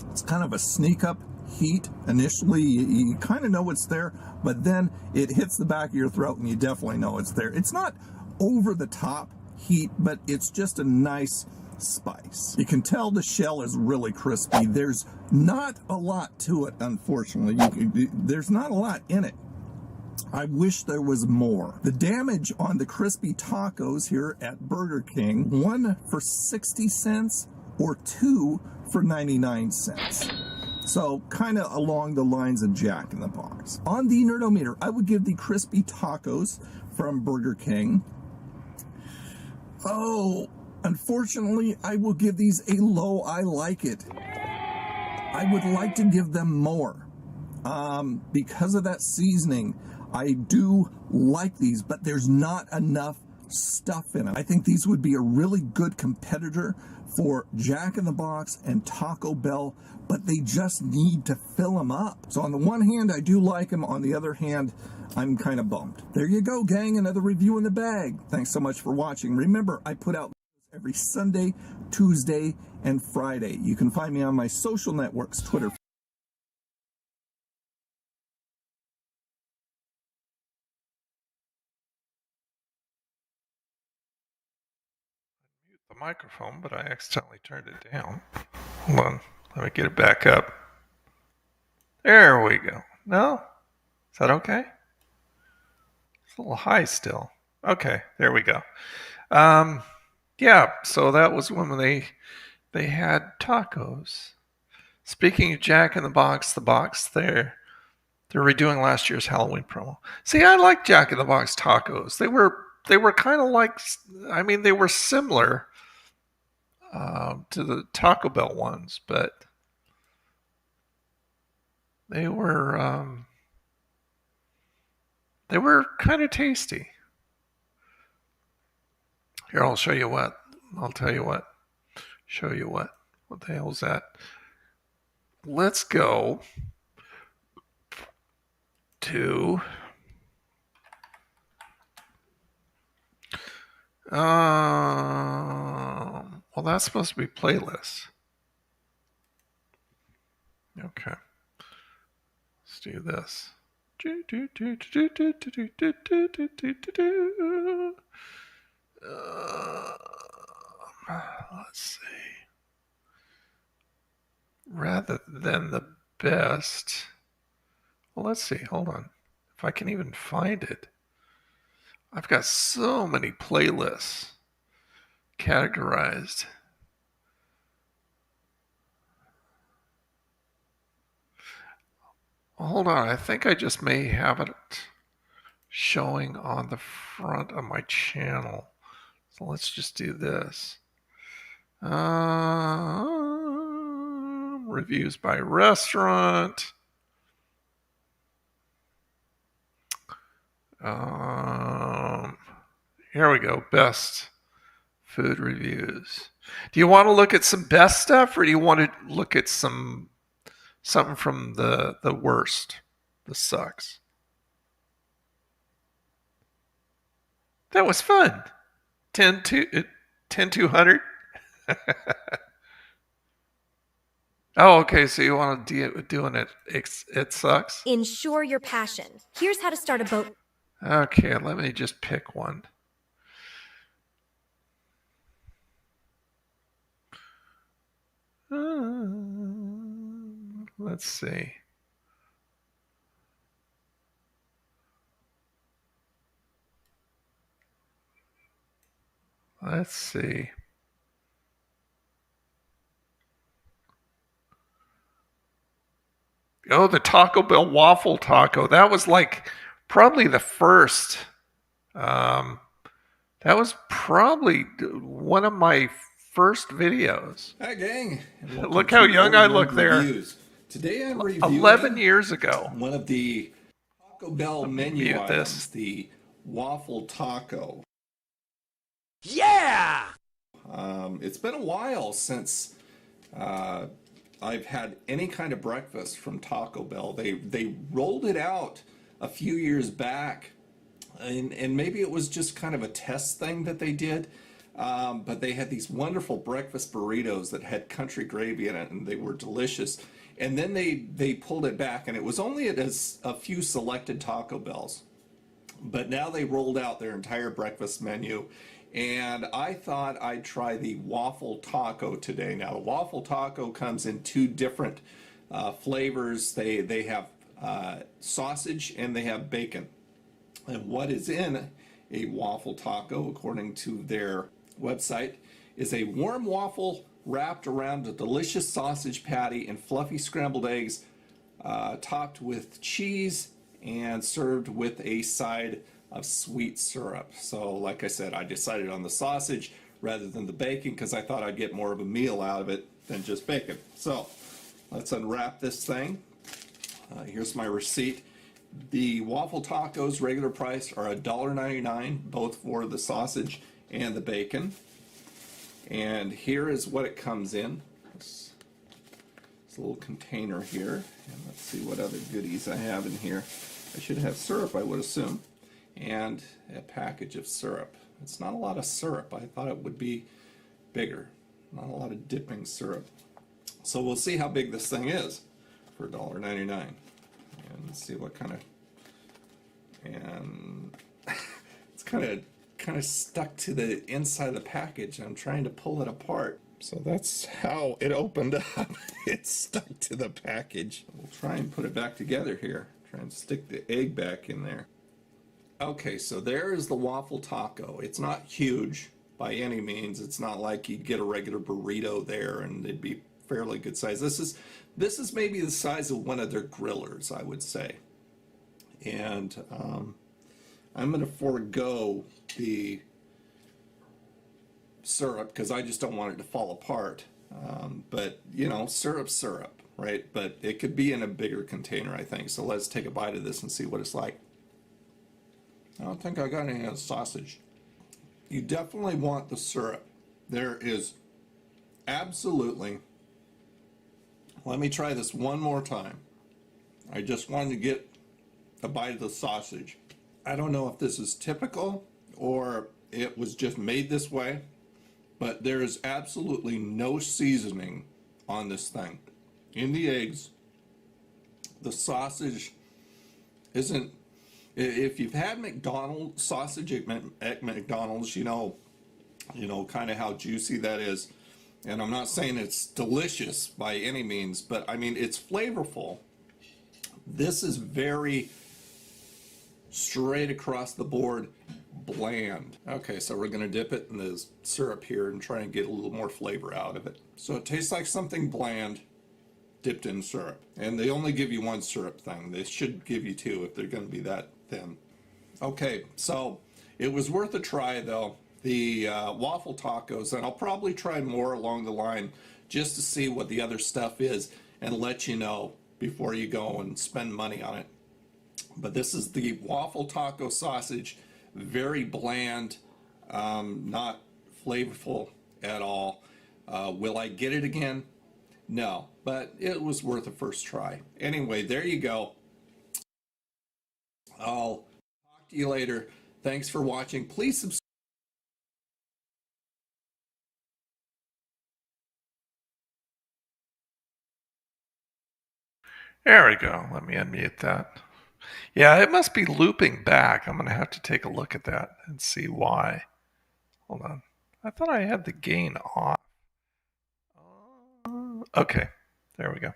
It's kind of a sneak up heat. Initially, you kind of know it's there, but then it hits the back of your throat and you definitely know it's there. It's not over the top heat, but it's just a nice spice. You can tell the shell is really crispy. There's not a lot to it, unfortunately. There's not a lot in it. I wish there was more. The damage on the crispy tacos here at Burger King, 1 for 60 cents or 2 for 99 cents. So kind of along the lines of Jack in the Box. On the Nerdometer, I would give the crispy tacos from Burger King, oh, unfortunately, I will give these a low I like it. I would like to give them more. Because of that seasoning, I do like these, but there's not enough stuff in them. I think these would be a really good competitor for Jack in the Box and Taco Bell, but they just need to fill them up. So on the one hand, I do like them. On the other hand, I'm kind of bummed. There you go, gang. Another review in the bag. Thanks so much for watching. Remember, I put out every Sunday, Tuesday, and Friday. You can find me on my social networks, Twitter, the microphone, but I accidentally turned it down. Hold on, let me get it back up. There we go. No? Is that okay? It's a little high still. Okay, there we go. Yeah, so that was when they had tacos. Speaking of Jack in the Box they're redoing last year's Halloween promo. See, I like Jack in the Box tacos. They were kind of like, I mean, they were similar to the Taco Bell ones, but they were kind of tasty. Here, I'll show you what. I'll tell you what. Show you what. What the hell is that? Let's go to well, that's supposed to be playlists. Okay. Let's do this. Let's see. Rather than the best. Well, let's see. Hold on. If I can even find it. I've got so many playlists. categorized. Hold on, I think I just may have it showing on the front of my channel. So let's just do this. Reviews by restaurant. Here we go. Best food reviews. Do you want to look at some best stuff, or do you want to look at something from the worst, the sucks? That was fun. 10-200. Oh, okay. So you want to doing it? It sucks. Ensure your passion. Here's how to start a boat. Okay, let me just pick one. Let's see. Let's see. Oh, the Taco Bell waffle taco. That was like probably the first. That was probably one of my first videos. Hi, gang. Look how young I look there. Reviews. Today I'm reviewing 11 years ago. one of the Taco Bell menu mute items, this. the waffle taco. Yeah! It's been a while since I've had any kind of breakfast from Taco Bell. They rolled it out a few years back, and maybe it was just kind of a test thing that they did. But they had these wonderful breakfast burritos that had country gravy in it, and they were delicious. And then they pulled it back, and it was only at a few selected Taco Bells. But now they rolled out their entire breakfast menu, and I thought I'd try the waffle taco today. Now, the waffle taco comes in two different flavors. They have sausage and they have bacon. And what is in a waffle taco, according to their website, is a warm waffle wrapped around a delicious sausage patty and fluffy scrambled eggs, topped with cheese and served with a side of sweet syrup. So like I said, I decided on the sausage rather than the bacon because I thought I'd get more of a meal out of it than just bacon. So let's unwrap this thing. Here's my receipt. The waffle tacos regular price are $1.99, both for the sausage and the bacon. And here is what it comes in. It's a little container here. And let's see what other goodies I have in here. I should have syrup, I would assume. And a package of syrup. It's not a lot of syrup. I thought it would be bigger. Not a lot of dipping syrup. So we'll see how big this thing is for $1.99. And let's see what kind of, and it's kind of stuck to the inside of the package. I'm trying to pull it apart. So that's how it opened up. It's stuck to the package. We'll try and put it back together here. Try and stick the egg back in there. Okay, so there is the waffle taco. It's not huge by any means. It's not like you'd get a regular burrito there and it'd be fairly good size. This is maybe the size of one of their grillers, I would say. And I'm going to forego the syrup because I just don't want it to fall apart. But, you know, syrup's syrup, right? But it could be in a bigger container, I think. So let's take a bite of this and see what it's like. I don't think I got any of the sausage. You definitely want the syrup. There is absolutely... Let me try this one more time. I just wanted to get a bite of the sausage. I don't know if this is typical or it was just made this way, but there is absolutely no seasoning on this thing. In the eggs, the sausage isn't... If you've had McDonald's sausage at McDonald's, you know kind of how juicy that is. And I'm not saying it's delicious by any means, but I mean, it's flavorful. This is very straight across the board. bland. Okay, so we're going to dip it in the syrup here and try and get a little more flavor out of it. So it tastes like something bland dipped in syrup. And they only give you one syrup thing. They should give you two if they're going to be that thin. Okay, so it was worth a try though. The waffle tacos, and I'll probably try more along the line just to see what the other stuff is and let you know before you go and spend money on it. But this is the waffle taco sausage, very bland, not flavorful at all. Will I get it again? No, but it was worth a first try. Anyway, there you go. I'll talk to you later. Thanks for watching. Please subscribe. There we go. Let me unmute that. Yeah, it must be looping back. I'm going to have to take a look at that and see why. Hold on. I thought I had the gain off. Okay, there we go.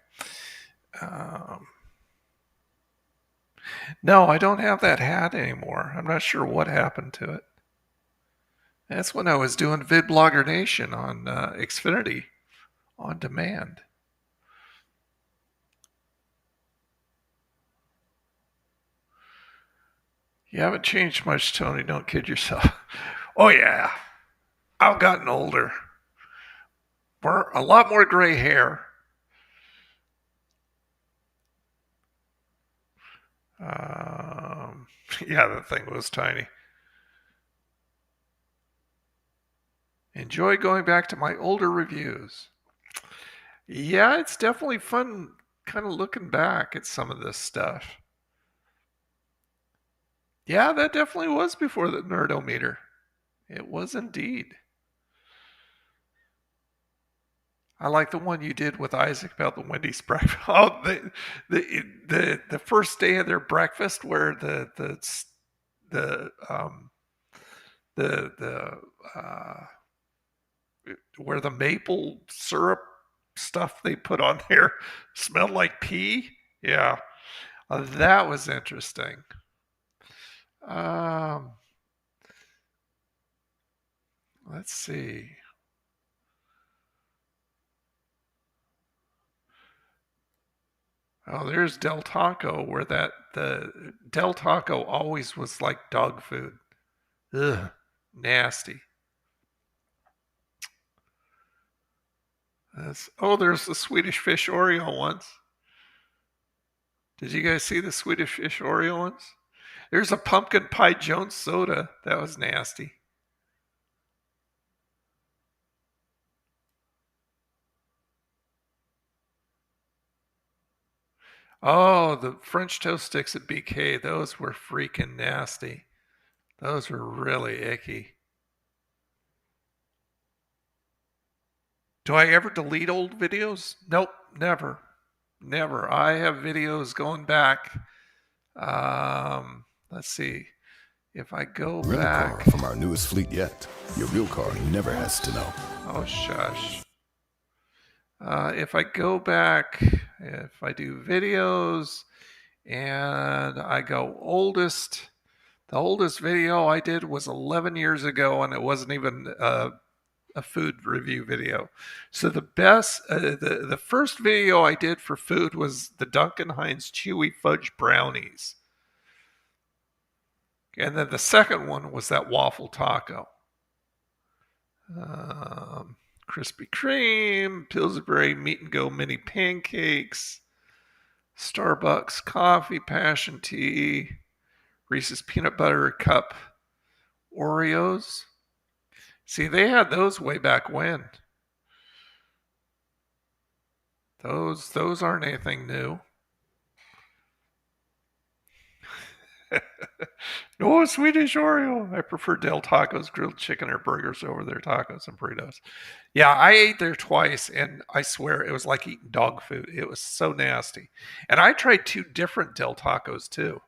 No, I don't have that hat anymore. I'm not sure what happened to it. That's when I was doing VidBlogger Nation on Xfinity on demand. You haven't changed much, Tony. Don't kid yourself. Oh, yeah. I've gotten older. A lot more gray hair. Yeah, the thing was tiny. Enjoy going back to my older reviews. Yeah, it's definitely fun kind of looking back at some of this stuff. Yeah, that definitely was before the Nerdometer. It was indeed. I like the one you did with Isaac about the Wendy's breakfast. Oh, the first day of their breakfast, where where the maple syrup stuff they put on there smelled like pee. Yeah, that was interesting. Let's see. Oh, there's Del Taco, where the Del Taco always was like dog food. Ugh, nasty. There's the Swedish Fish Oreo ones. Did you guys see the Swedish Fish Oreo ones? There's a Pumpkin Pie Jones soda. That was nasty. Oh, the French toast sticks at BK. Those were freaking nasty. Those were really icky. Do I ever delete old videos? Nope, never. Never. I have videos going back. Let's see. If I go Rent back. a car from our newest fleet yet. Your real car never has to know. Oh, shush. If I go back, if I do videos and I go oldest, the oldest video I did was 11 years ago, and it wasn't even a food review video. So the best, the first video I did for food was the Duncan Hines Chewy Fudge Brownies. And then the second one was that waffle taco. Krispy Kreme, Pillsbury Meat and Go mini pancakes, Starbucks coffee, passion tea, Reese's peanut butter cup Oreos. See, they had those way back when. Those aren't anything new. No Swedish Oreo. I prefer Del Taco's grilled chicken or burgers over their tacos and burritos. Yeah, I ate there twice, and I swear it was like eating dog food. It was so nasty. And I tried 2 different Del Tacos too.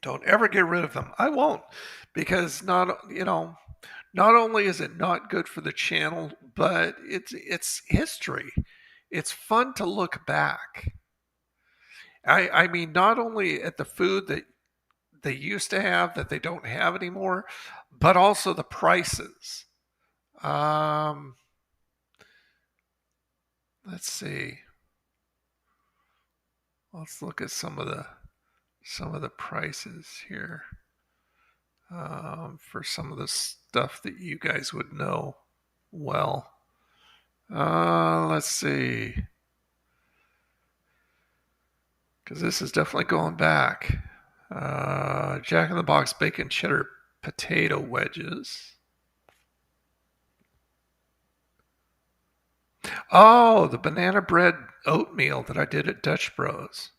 Don't ever get rid of them. I won't, because not only is it not good for the channel, but it's history. It's fun to look back. I mean, not only at the food that they used to have that they don't have anymore, but also the prices. Let's see. Let's look at some of the prices here for some of the stuff that you guys would know well. Let's see, because this is definitely going back. Jack in the Box bacon cheddar potato wedges. Oh, the banana bread oatmeal that I did at Dutch Bros.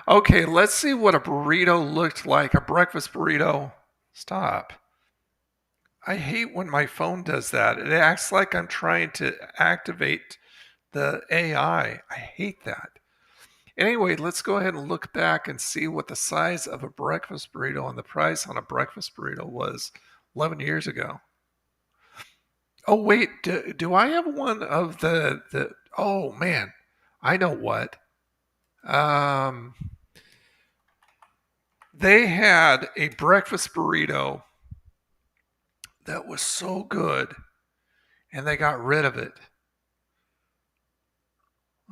Okay, let's see what a burrito looked like. A breakfast burrito. Stop. I hate when my phone does that. It acts like I'm trying to activate the AI. I hate that. Anyway, let's go ahead and look back and see what the size of a breakfast burrito and the price on a breakfast burrito was 11 years ago. Oh, wait, do I have one of the oh, man, I know what. They had a breakfast burrito that was so good, and they got rid of it.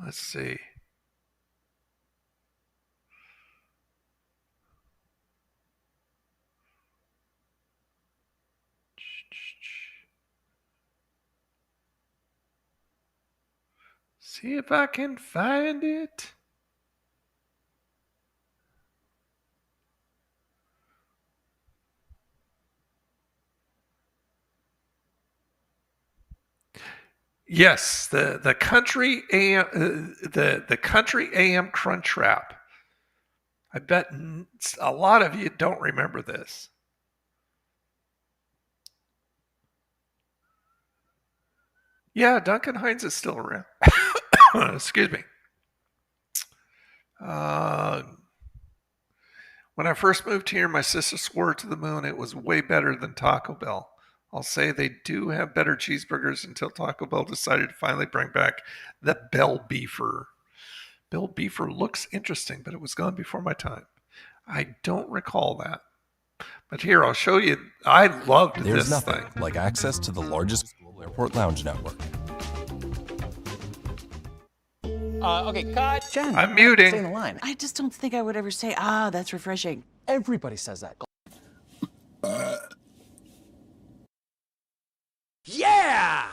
Let's see. See if I can find it. Yes, the country AM the country AM Crunch Wrap. I bet a lot of you don't remember this. Yeah, Duncan Hines is still around. Excuse me. When I first moved here, my sister swore to the moon it was way better than Taco Bell. I'll say they do have better cheeseburgers until Taco Bell decided to finally bring back the Bell Beefer. Bell Beefer looks interesting, but it was gone before my time. I don't recall that. But here, I'll show you. I loved There's this nothing thing. like access to the largest global airport lounge network. Okay, cut. Jen, I'm muting. stay in the line. I just don't think I would ever say, that's refreshing. Everybody says that. Yeah!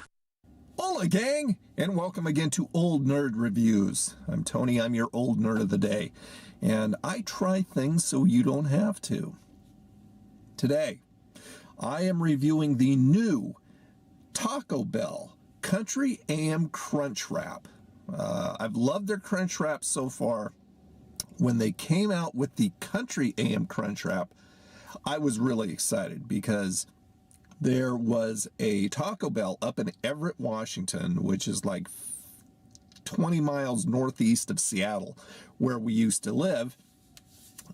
Hola, gang, and welcome again to Old Nerd Reviews. I'm Tony, I'm your old nerd of the day, and I try things so you don't have to. Today, I am reviewing the new Taco Bell Country AM Crunch Wrap. I've loved their Crunch Wrap so far. When they came out with the Country AM Crunch Wrap, I was really excited because there was a Taco Bell up in Everett, Washington, which is like 20 miles northeast of Seattle, where we used to live,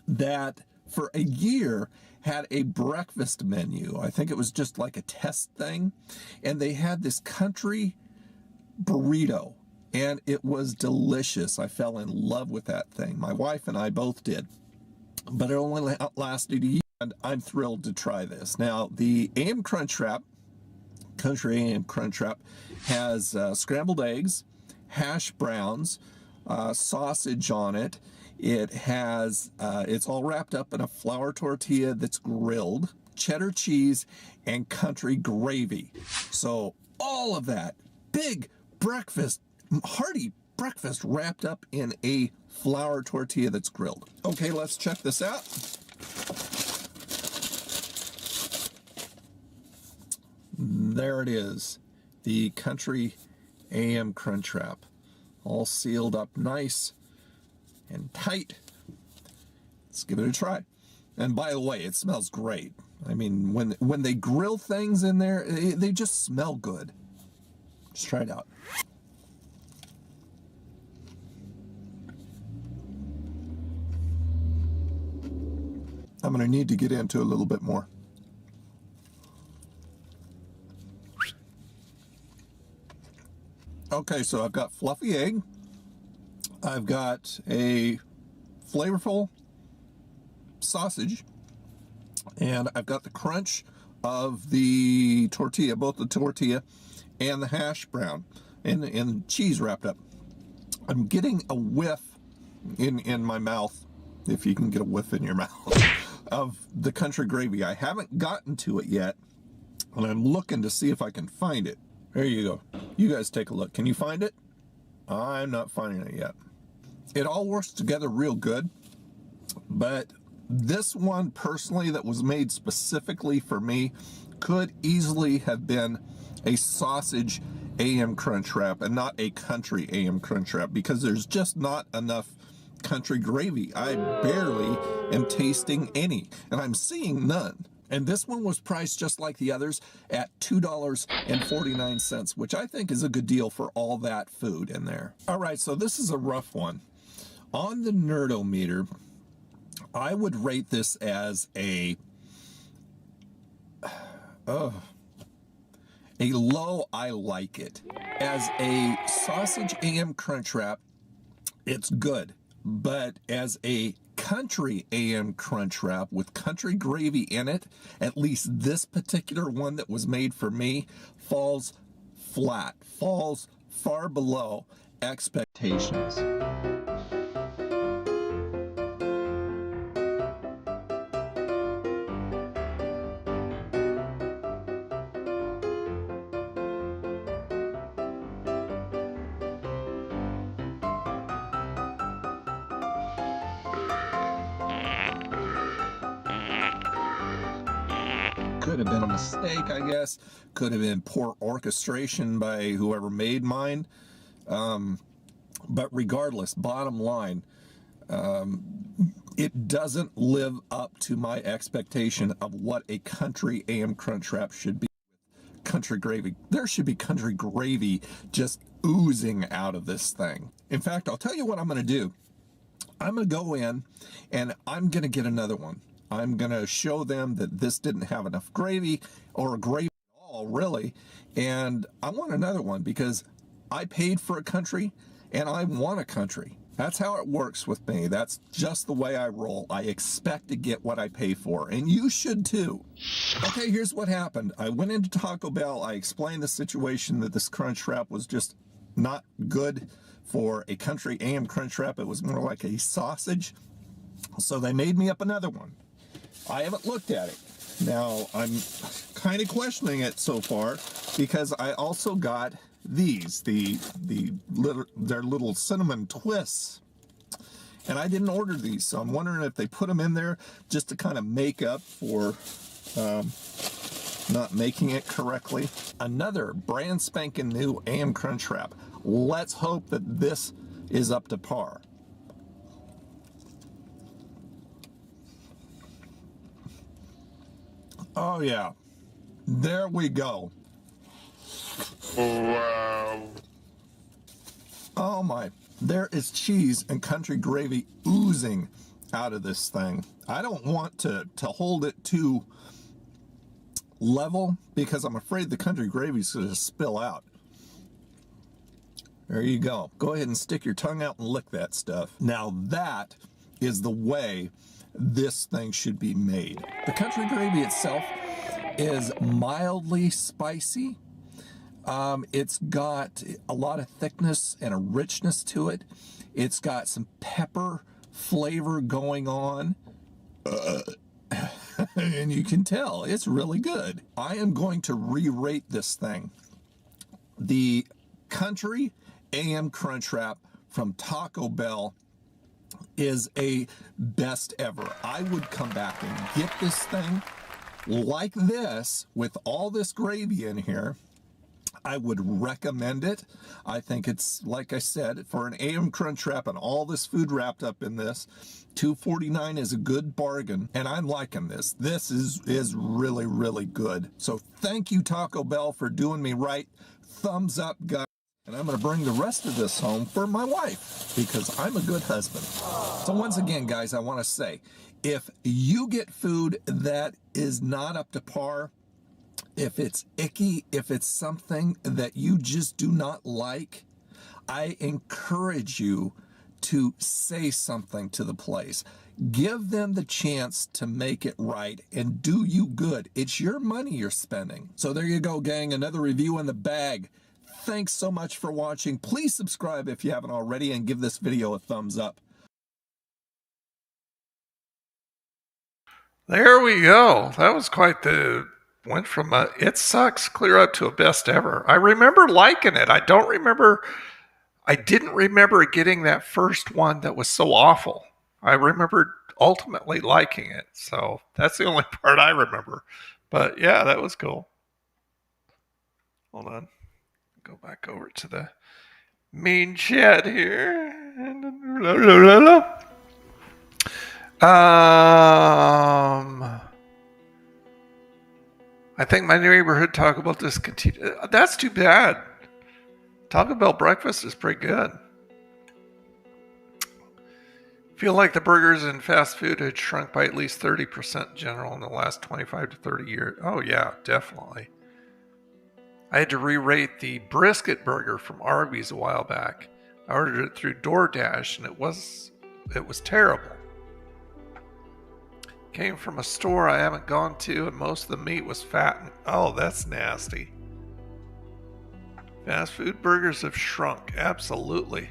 that for a year had a breakfast menu. I think it was just like a test thing. And they had this country burrito, and it was delicious. I fell in love with that thing. My wife and I both did. But it only lasted a year, and I'm thrilled to try this. Now, the AM Crunch Wrap, Country AM Crunch Wrap, has scrambled eggs, hash browns, sausage on it. It has, it's all wrapped up in a flour tortilla that's grilled, cheddar cheese, and country gravy. So all of that, big breakfast, hearty breakfast wrapped up in a flour tortilla that's grilled. Okay, let's check this out. There it is, the Country AM Crunch Wrap, all sealed up nice and tight. Let's give it a try. And by the way, it smells great. I mean, when they grill things in there, they just smell good. Just try it out. I'm going to need to get into a little bit more. Okay, so I've got fluffy egg. I've got a flavorful sausage. And I've got the crunch of the tortilla, both the tortilla and the hash brown, and cheese wrapped up. I'm getting a whiff in my mouth, if you can get a whiff in your mouth, of the country gravy. I haven't gotten to it yet, and I'm looking to see if I can find it. There you go. You guys take a look. Can you find it? I'm not finding it yet. It all works together real good, but this one personally that was made specifically for me could easily have been a sausage AM crunch wrap and not a country AM crunch wrap, because there's just not enough country gravy. I barely am tasting any, and I'm seeing none. And this one was priced just like the others at $2.49, which I think is a good deal for all that food in there. All right, so this is a rough one. On the Nerdometer, I would rate this as a low I like it. As a sausage AM crunch wrap, it's good. But as a country AM crunch wrap with country gravy in it, at least this particular one that was made for me, falls flat, falls far below expectations. Could have been a mistake, I guess. Could have been poor orchestration by whoever made mine. But regardless, bottom line, it doesn't live up to my expectation of what a country AM crunch wrap should be. Country gravy. There should be country gravy just oozing out of this thing. In fact, I'll tell you what I'm going to do. I'm going to go in and I'm going to get another one. I'm going to show them that this didn't have enough gravy or gravy at all, really. And I want another one because I paid for a country and I want a country. That's how it works with me. That's just the way I roll. I expect to get what I pay for, and you should too. Okay, here's what happened. I went into Taco Bell. I explained the situation that this crunch wrap was just not good for a country AM crunch wrap. It was more like a sausage. So they made me up another one. I haven't looked at it. Now, I'm kind of questioning it so far because I also got these, their little cinnamon twists. And I didn't order these, so I'm wondering if they put them in there just to kind of make up for not making it correctly. Another brand spanking new AM crunch wrap. Let's hope that this is up to par. Oh yeah, there we go. Wow. Oh my, there is cheese and country gravy oozing out of this thing. I don't want to hold it too level because I'm afraid the country gravy is going to spill out. There you go. Go ahead and stick your tongue out and lick that stuff. Now that is the way this thing should be made. The country gravy itself is mildly spicy. It's got a lot of thickness and a richness to it. It's got some pepper flavor going on. And you can tell it's really good. I am going to re-rate this thing. The country AM crunch wrap from Taco Bell is a best ever. I would come back and get this thing like this with all this gravy in here. I would recommend it. I think it's, like I said, for an AM crunch wrap and all this food wrapped up in this, $2.49 is a good bargain, and I'm liking this. This is really, really good. So thank you, Taco Bell, for doing me right. Thumbs up, guys. And I'm going to bring the rest of this home for my wife because I'm a good husband. So once again, guys, I want to say, if you get food that is not up to par, If it's icky, if it's something that you just do not like, I encourage you to say something to the place. Give them the chance to make it right and do you good. It's your money you're spending. So there you go, gang. Another review in the bag. Thanks so much for watching. Please subscribe if you haven't already and give this video a thumbs up. There we go. That was quite the... Went from a it sucks clear up to a best ever. I remember liking it. I didn't remember getting that first one that was so awful. I remember ultimately liking it. So that's the only part I remember. But yeah, that was cool. Hold on. Go back over to the main chat here. I think my neighborhood Taco Bell discontinued. That's too bad. Taco Bell breakfast is pretty good. Feel like the burgers in fast food had shrunk by at least 30% in general in the last 25 to 30 years. Oh yeah, definitely. I had to re-rate the brisket burger from Arby's a while back. I ordered it through DoorDash and it was terrible. Came from a store I haven't gone to and most of the meat was fat. Oh, that's nasty. Fast food burgers have shrunk. Absolutely.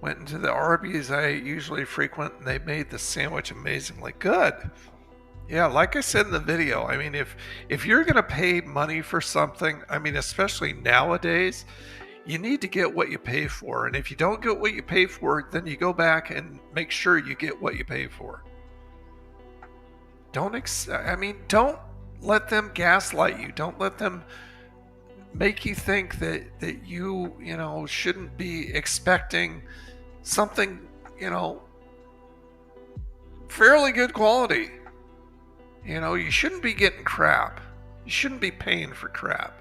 Went into the Arby's I usually frequent and they made the sandwich amazingly good. Yeah, like I said in the video, I mean, if you're going to pay money for something, I mean, especially nowadays, you need to get what you pay for. And if you don't get what you pay for, then you go back and make sure you get what you pay for. Don't let them gaslight you. Don't let them make you think that you shouldn't be expecting something, fairly good quality. You shouldn't be getting crap. You shouldn't be paying for crap.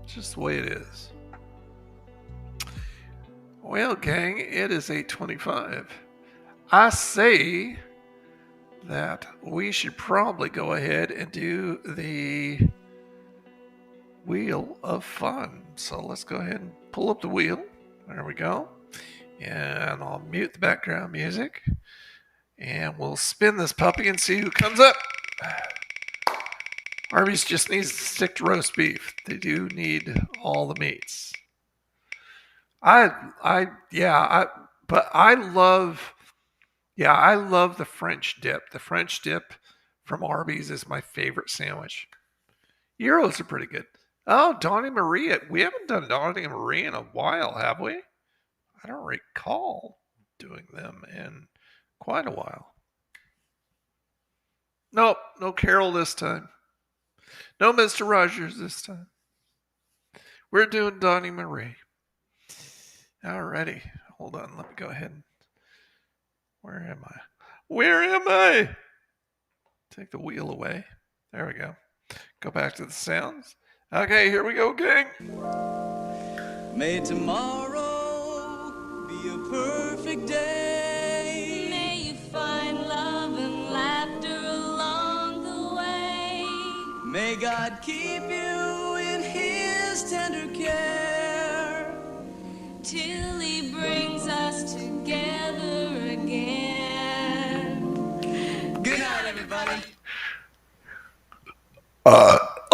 It's just the way it is. Well, gang, it is 8:25. I say that we should probably go ahead and do the Wheel of Fun. So let's go ahead and pull up the wheel. There we go. And I'll mute the background music. And we'll spin this puppy and see who comes up. Arby's just needs to stick to roast beef. They do need all the meats. I love the French dip. The French dip from Arby's is my favorite sandwich. Gyros are pretty good. Oh, Donnie Marie. We haven't done Donnie Marie in a while, have we? I don't recall doing them in quite a while. Nope, no Carol this time. No Mr. Rogers this time. We're doing Donnie Marie. Alrighty. Hold on, let me go ahead. Where am I? Take the wheel away. There we go. Go back to the sounds. Okay, here we go, gang. May tomorrow be a perfect day. May you find love and laughter along the way. May God keep you in his tender care till he brings us together again. Good night, everybody.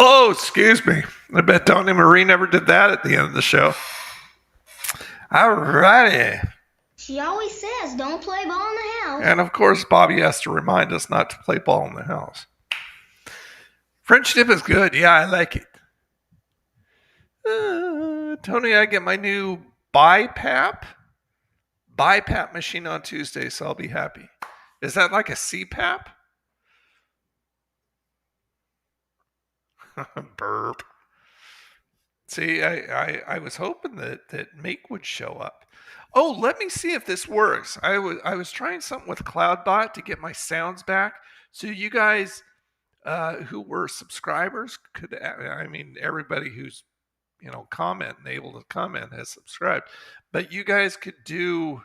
Oh, excuse me. I bet Donnie Marie never did that at the end of the show. Alrighty. She always says, don't play ball in the house. And of course, Bobby has to remind us not to play ball in the house. French dip is good. Yeah, I like it. Tony, I get my new BiPAP machine on Tuesday, so I'll be happy. Is that like a CPAP? Burp. See, I was hoping that Make would show up. Oh, let me see if this works. I was trying something with CloudBot to get my sounds back. So you guys who were subscribers could, everybody who's able to comment has subscribed. But you guys could do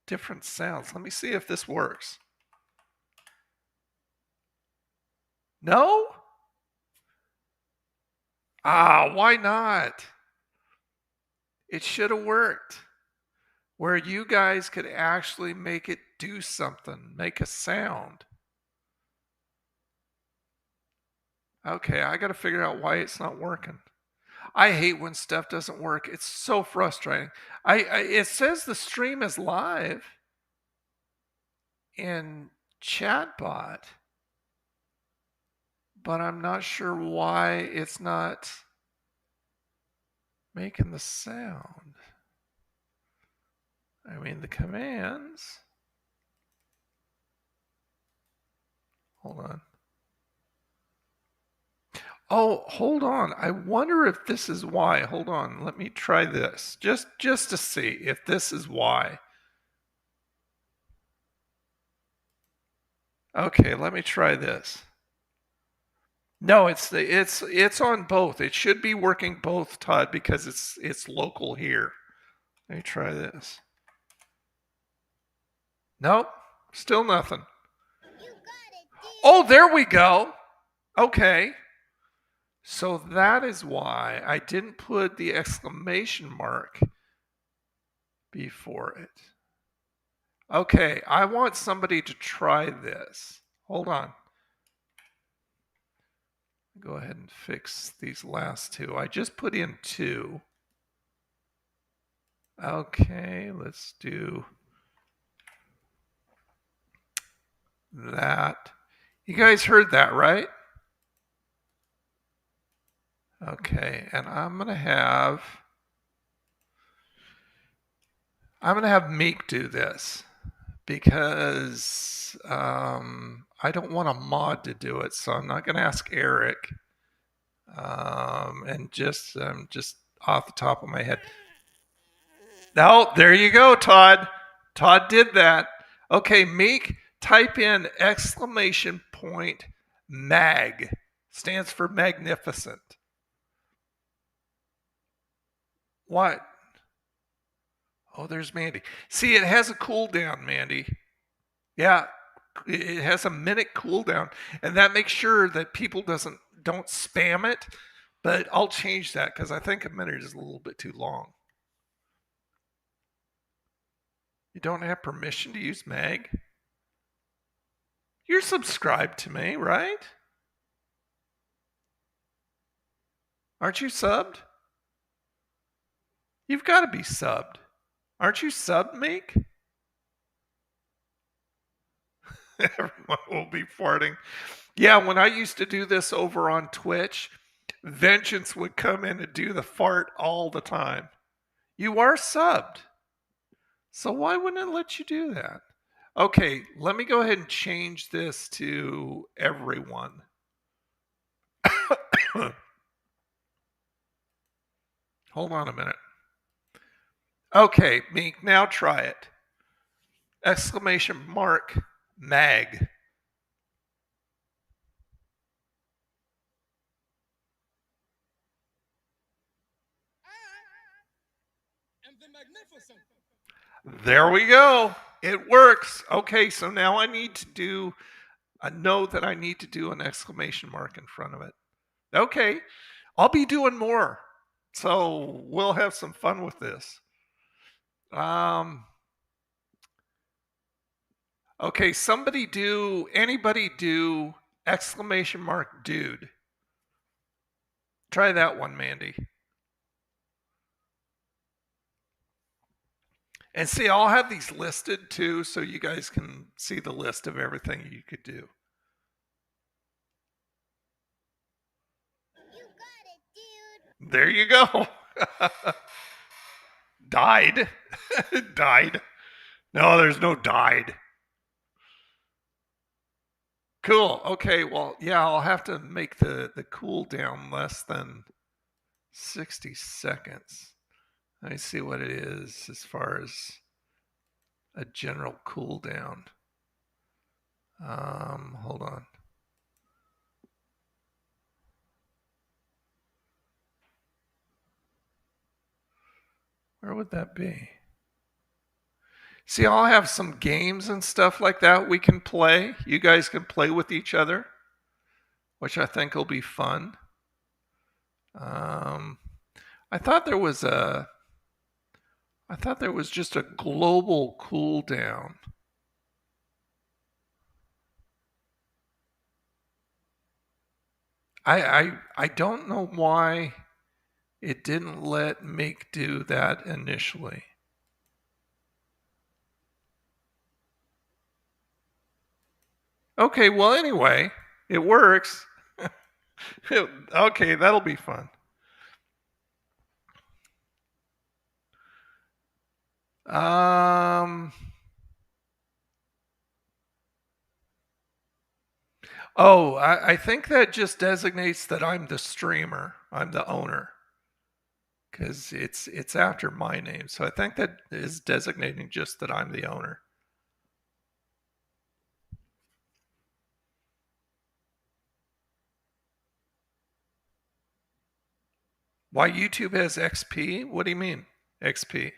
different sounds. Let me see if this works. No? Ah, why not? It should have worked. Where you guys could actually make it do something, make a sound. Okay, I got to figure out why it's not working. I hate when stuff doesn't work. It's so frustrating. It says the stream is live in chatbot, but I'm not sure why it's not making the sound. I mean, the commands. Hold on. Oh, hold on. I wonder if this is why. Hold on. Let me try this. Just to see if this is why. Okay, let me try this. No, it's on both. It should be working both, Todd, because it's local here. Let me try this. Nope, still nothing. Oh, there we go. Okay. So that is why I didn't put the exclamation mark before it. Okay, I want somebody to try this. Hold on. Go ahead and fix these last two. I just put in 2. Okay, let's do that. You guys heard that, right? Okay, and I'm gonna have Meek do this because I don't want a mod to do it, so I'm not gonna ask Eric. And just off the top of my head. Oh, there you go, Todd. Todd did that. Okay, Meek, type in exclamation point mag. Stands for magnificent. What? Oh, there's Mandy. See, it has a cooldown, Mandy. Yeah, it has a minute cooldown, and that makes sure that people don't spam it. But I'll change that because I think a minute is a little bit too long. You don't have permission to use mag? You're subscribed to me, right? Aren't you subbed? You've got to be subbed. Aren't you subbed, Meek? Everyone will be farting. Yeah, when I used to do this over on Twitch, Vengeance would come in and do the fart all the time. You are subbed. So why wouldn't it let you do that? Okay, let me go ahead and change this to everyone. Hold on a minute. Okay, Meek, now try it. Exclamation mark mag. There we go. It works. Okay, so now I need to do a note that I need to do an exclamation mark in front of it. Okay, I'll be doing more. So we'll have some fun with this. Okay, anybody do exclamation mark dude. Try that one, Mandy. And see, I'll have these listed too, so you guys can see the list of everything you could do. You got it, dude. There you go. Died. Died. No, there's no died. Cool. Okay, well, yeah, I'll have to make the cooldown less than 60 seconds. Let me see what it is as far as a general cooldown. Hold on. Where would that be? See, I'll have some games and stuff like that we can play. You guys can play with each other. which I think will be fun. I thought there was just a global cooldown. I don't know why it didn't let Mick do that initially. Okay, well, anyway, it works. Okay, that'll be fun. Oh, I think that just designates that I'm the streamer. I'm the owner. Because it's after my name. So I think that is designating just that I'm the owner. Why YouTube has XP? What do you mean, XP?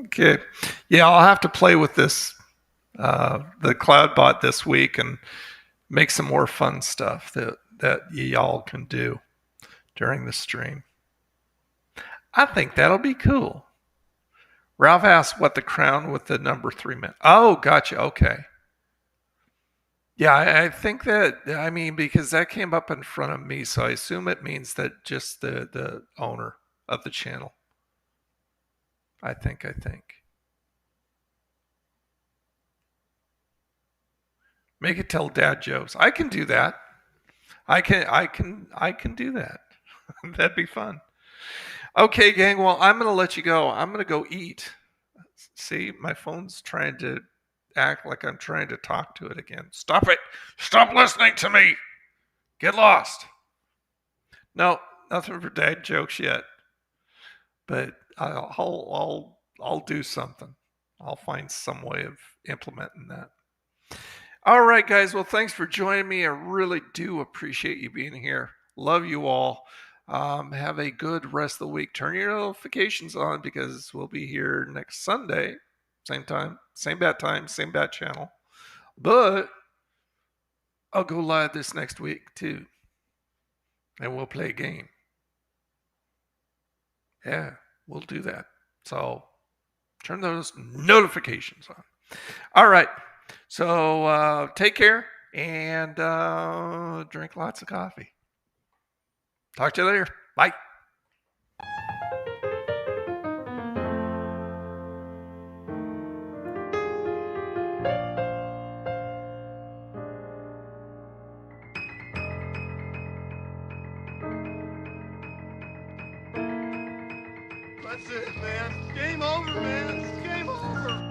Okay. Yeah, I'll have to play with this, the CloudBot this week and make some more fun stuff that y'all can do during the stream. I think that'll be cool. Ralph asked what the crown with the number 3 meant. Oh, gotcha. Okay. Yeah, I think that, I mean, because that came up in front of me, so I assume it means that just the owner of the channel. I think. Make it tell dad jokes. I can do that. I can do that. That'd be fun. Okay, gang. Well, I'm going to let you go. I'm going to go eat. See, my phone's trying to act like I'm trying to talk to it again. Stop it. Stop listening to me. Get lost. No, nothing for dad jokes yet. But I'll do something. I'll find some way of implementing that. All right, guys. Well, thanks for joining me. I really do appreciate you being here. Love you all. Have a good rest of the week. Turn your notifications on because we'll be here next Sunday. Same time, same bat time, same bat channel. But I'll go live this next week too. And we'll play a game. Yeah, we'll do that. So turn those notifications on. All right. So take care and drink lots of coffee. Talk to you later. Bye. That's it, man. Game over, man. It's game over.